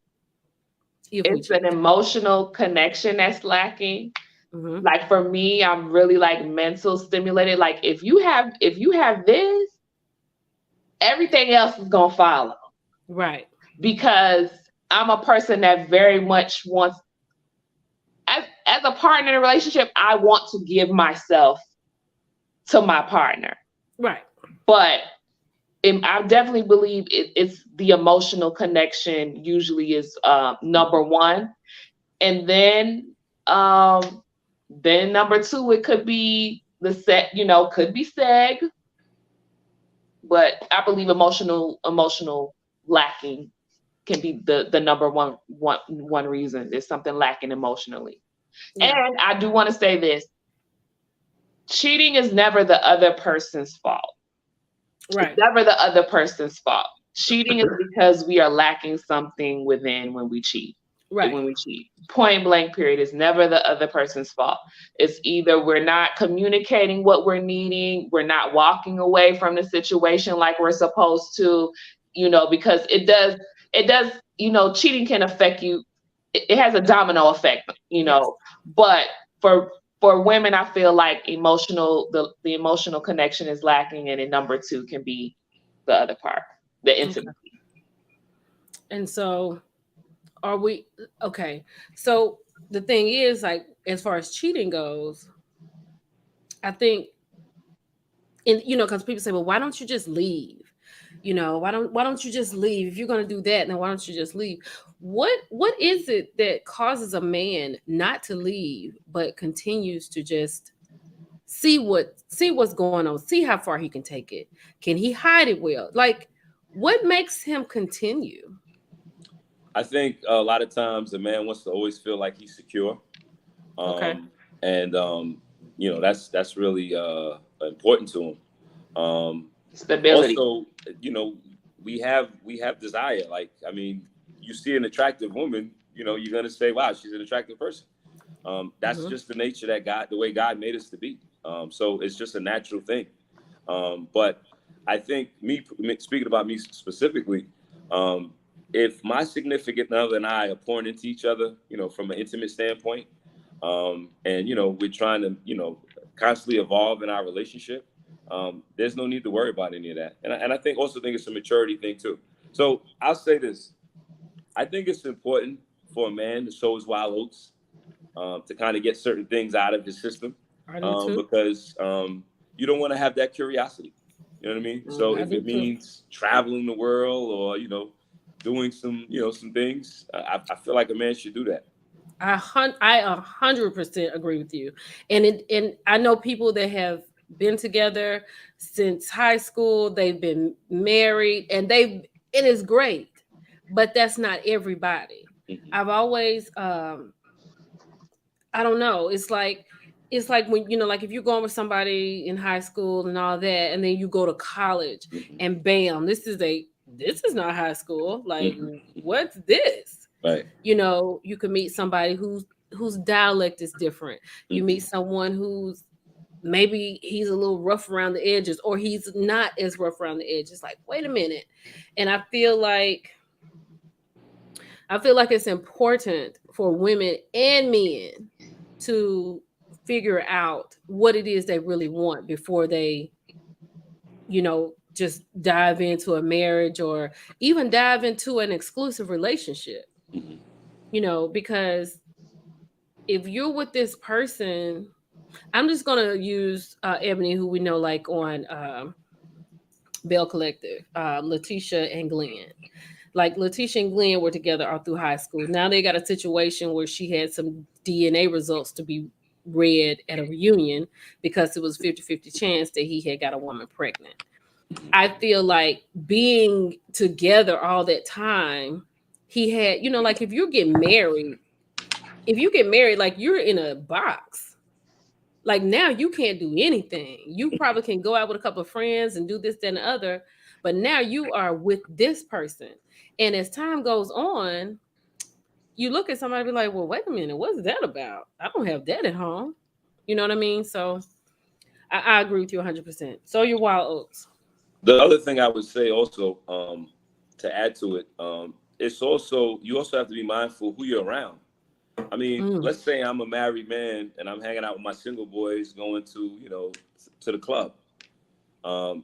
it's an cheat. emotional connection that's lacking. Mm-hmm. Like for me, I'm really like mental stimulated. Like if you have this, everything else is gonna follow. Right. Because I'm a person that very much wants, as a partner in a relationship, I want to give myself to my partner. Right. But I definitely believe it's the emotional connection usually is number one. And then number two, it could be could be seg. But I believe emotional lacking can be the number one reason. There's something lacking emotionally. Yeah. And I do want to say this. Cheating is never the other person's fault. Right. It's never the other person's fault. Cheating is because we are lacking something within when we cheat. Right. When we cheat. Point blank period. Is never the other person's fault. It's either we're not communicating what we're needing, we're not walking away from the situation like we're supposed to, because it does, cheating can affect you. It has a domino effect, yes. But for women, I feel like the emotional connection is lacking, and then number two can be the other part, the intimacy. Okay. And so are we okay? So the thing is, like, as far as cheating goes, I think, and because people say, well, why don't you just leave? Why don't you just leave? If you're going to do that, then why don't you just leave? What is it that causes a man not to leave, but continues to just see what's going on, see how far he can take it? Can he hide it well? Like, what makes him continue? I think a lot of times a man wants to always feel like he's secure. Okay. And that's really important to him. Stability. Also, we have desire. Like, I mean, you see an attractive woman, you're gonna say, wow, she's an attractive person. That's just the nature the way God made us to be. So it's just a natural thing. But I think speaking about me specifically, if my significant other and I are pouring into each other, from an intimate standpoint, and we're trying to, constantly evolve in our relationship, there's no need to worry about any of that. And I think it's a maturity thing too. So I'll say this. I think it's important for a man to sow his wild oats, to kind of get certain things out of his system, because you don't want to have that curiosity. You know what I mean? So if it means traveling the world or, doing some things, I feel like a man should do that. I 100% agree with you. And I know people that have been together since high school, they've been married, and it is great, but that's not everybody. Mm-hmm. I've always, I don't know. It's like when, like if you're going with somebody in high school and all that, and then you go to college, mm-hmm. and bam, this is not high school. Like, mm-hmm. what's this? Right. You can meet somebody whose dialect is different. Mm-hmm. You meet someone who's maybe he's a little rough around the edges, or he's not as rough around the edges. Like, wait a minute. And I feel like it's important for women and men to figure out what it is they really want before they, just dive into a marriage or even dive into an exclusive relationship. Mm-hmm. Because if you're with this person, I'm just going to use Ebony, who we know like on Bell Collective, Letitia and Glenn. Like Letitia and Glenn were together all through high school. Now they got a situation where she had some DNA results to be read at a reunion because it was 50-50 chance that he had got a woman pregnant. I feel like being together all that time, he had, you know, like if you get married, like you're in a box. Like now you can't do anything. You probably can go out with a couple of friends and do this, that, and the other, but now you are with this person. And as time goes on, you look at somebody and be like, well, wait a minute, what's that about? I don't have that at home. You know what I mean? So I agree with you 100%. So your wild oats. The other thing I would say also, to add to it, it's also, you also have to be mindful who you're around. I mean, let's say I'm a married man and I'm hanging out with my single boys going to, you know, to the club.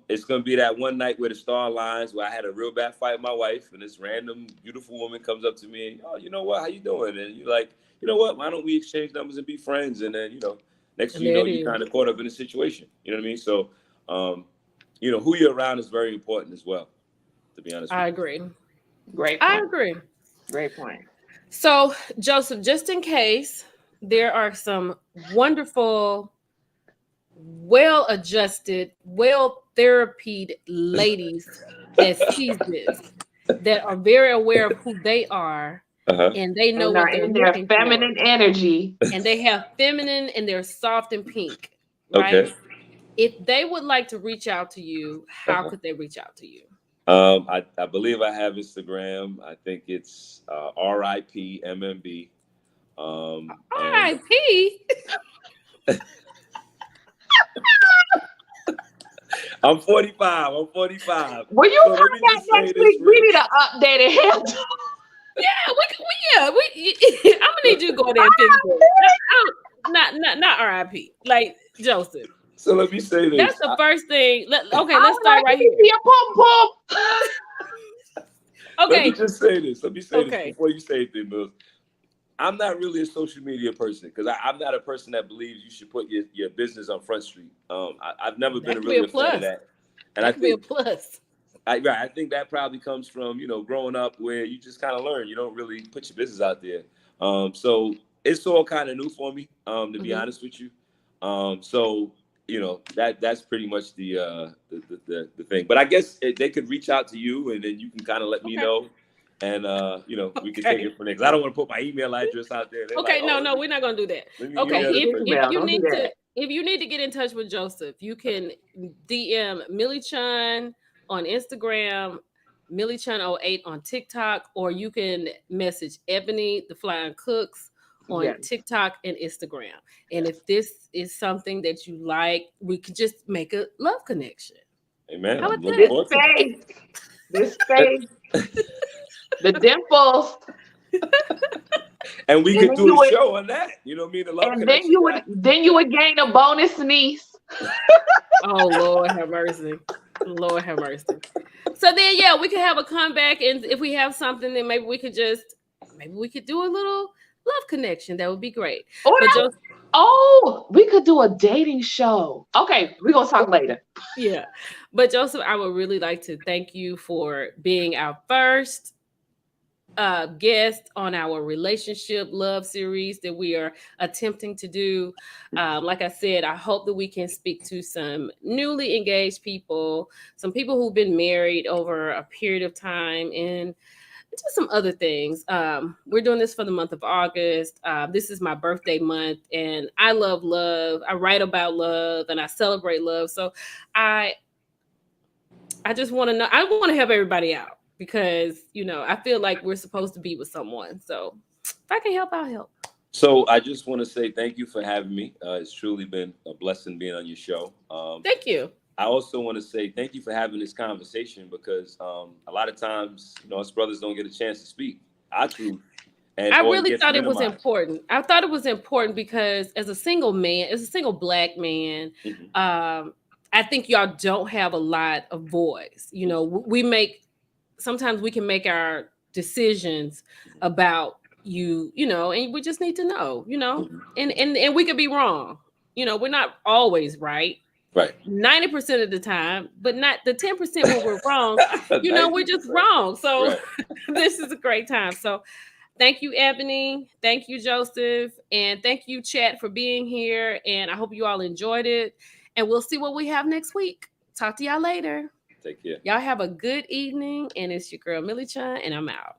It's going to be that one night where the star lines, where I had a real bad fight with my wife and this random beautiful woman comes up to me and, oh, you know what, how you doing? And you're like, you know what, why don't we exchange numbers and be friends? And then, you know, next thing you know, you're kind of caught up in a situation. You know what I mean? So, you know, who you're around is very important as well, to be honest with you. I agree. Great point. I agree. Great point. So, Joseph, just in case, there are some wonderful, well-adjusted, well-therapied ladies that sees this, that are very aware of who they are, and they know what they're looking for. Feminine energy. And they have feminine and they're soft and pink, right? Okay. If they would like to reach out to you, how could they reach out to you? I believe I have Instagram. I think it's RIP MMB. RIP? I'm 45. When you come back next week, we need an updated hair. I'm gonna need you to go there and fix it. Not RIP, like Joseph. So let me say this. That's the first thing. Let's start right here. Okay. Let me just say this. This before you say anything, Mills. I'm not really a social media person because I'm not a person that believes you should put your business on Front Street. I've never been really a fan of that. And I think be a plus. I think that probably comes from, you know, growing up where you just kind of learn. You don't really put your business out there. So it's all kind of new for me, to be honest with you. So, you know, that's pretty much the thing. But I guess they could reach out to you and then you can kind of let me know. And, you know, we can take it from there. Because I don't want to put my email address out there. They're okay, like, no, we're not going to do that. Okay, if you need to get in touch with Joseph, you can DM Millie Chun on Instagram, Millie Chun 08 on TikTok, or you can message Ebony, the Flying Cooks, on TikTok and Instagram. And if this is something that you like, we could just make a love connection. Amen. How about that? This face. The dimples. And we could do a show on that. You know what I mean? The love connection. Then you would gain a bonus niece. Oh, Lord have mercy. Lord have mercy. So then, yeah, we could have a comeback. And if we have something, then maybe we could do a little love connection. That would be great. We could do a dating show. Okay, we're going to talk later. Yeah. But Joseph, I would really like to thank you for being our first guest on our relationship love series that we are attempting to do. Like I said, I hope that we can speak to some newly engaged people, some people who've been married over a period of time, and just some other things. We're doing this for the month of August. This is my birthday month, and I love love. I write about love, and I celebrate love. So I just want to know. I want to help everybody out because, you know, I feel like we're supposed to be with someone. So if I can help, I'll help. So I just want to say thank you for having me. It's truly been a blessing being on your show. Thank you. I also want to say thank you for having this conversation because a lot of times, you know, us brothers don't get a chance to speak our truth. And I really thought it was important. I thought it was important because as a single man, as a single Black man, I think y'all don't have a lot of voice. You know, sometimes we can make our decisions about you know, and we just need to know, you know, and we could be wrong. You know, we're not always right. Right. 90% of the time, but not the 10% when we're wrong. You know, we're just wrong. So this is a great time. So Thank you, Ebony. Thank you, Joseph. And thank you, chat, for being here. And I hope you all enjoyed it. And we'll see what we have next week. Talk to y'all later. Take care. Y'all have a good evening. And it's your girl, Millie Chun, and I'm out.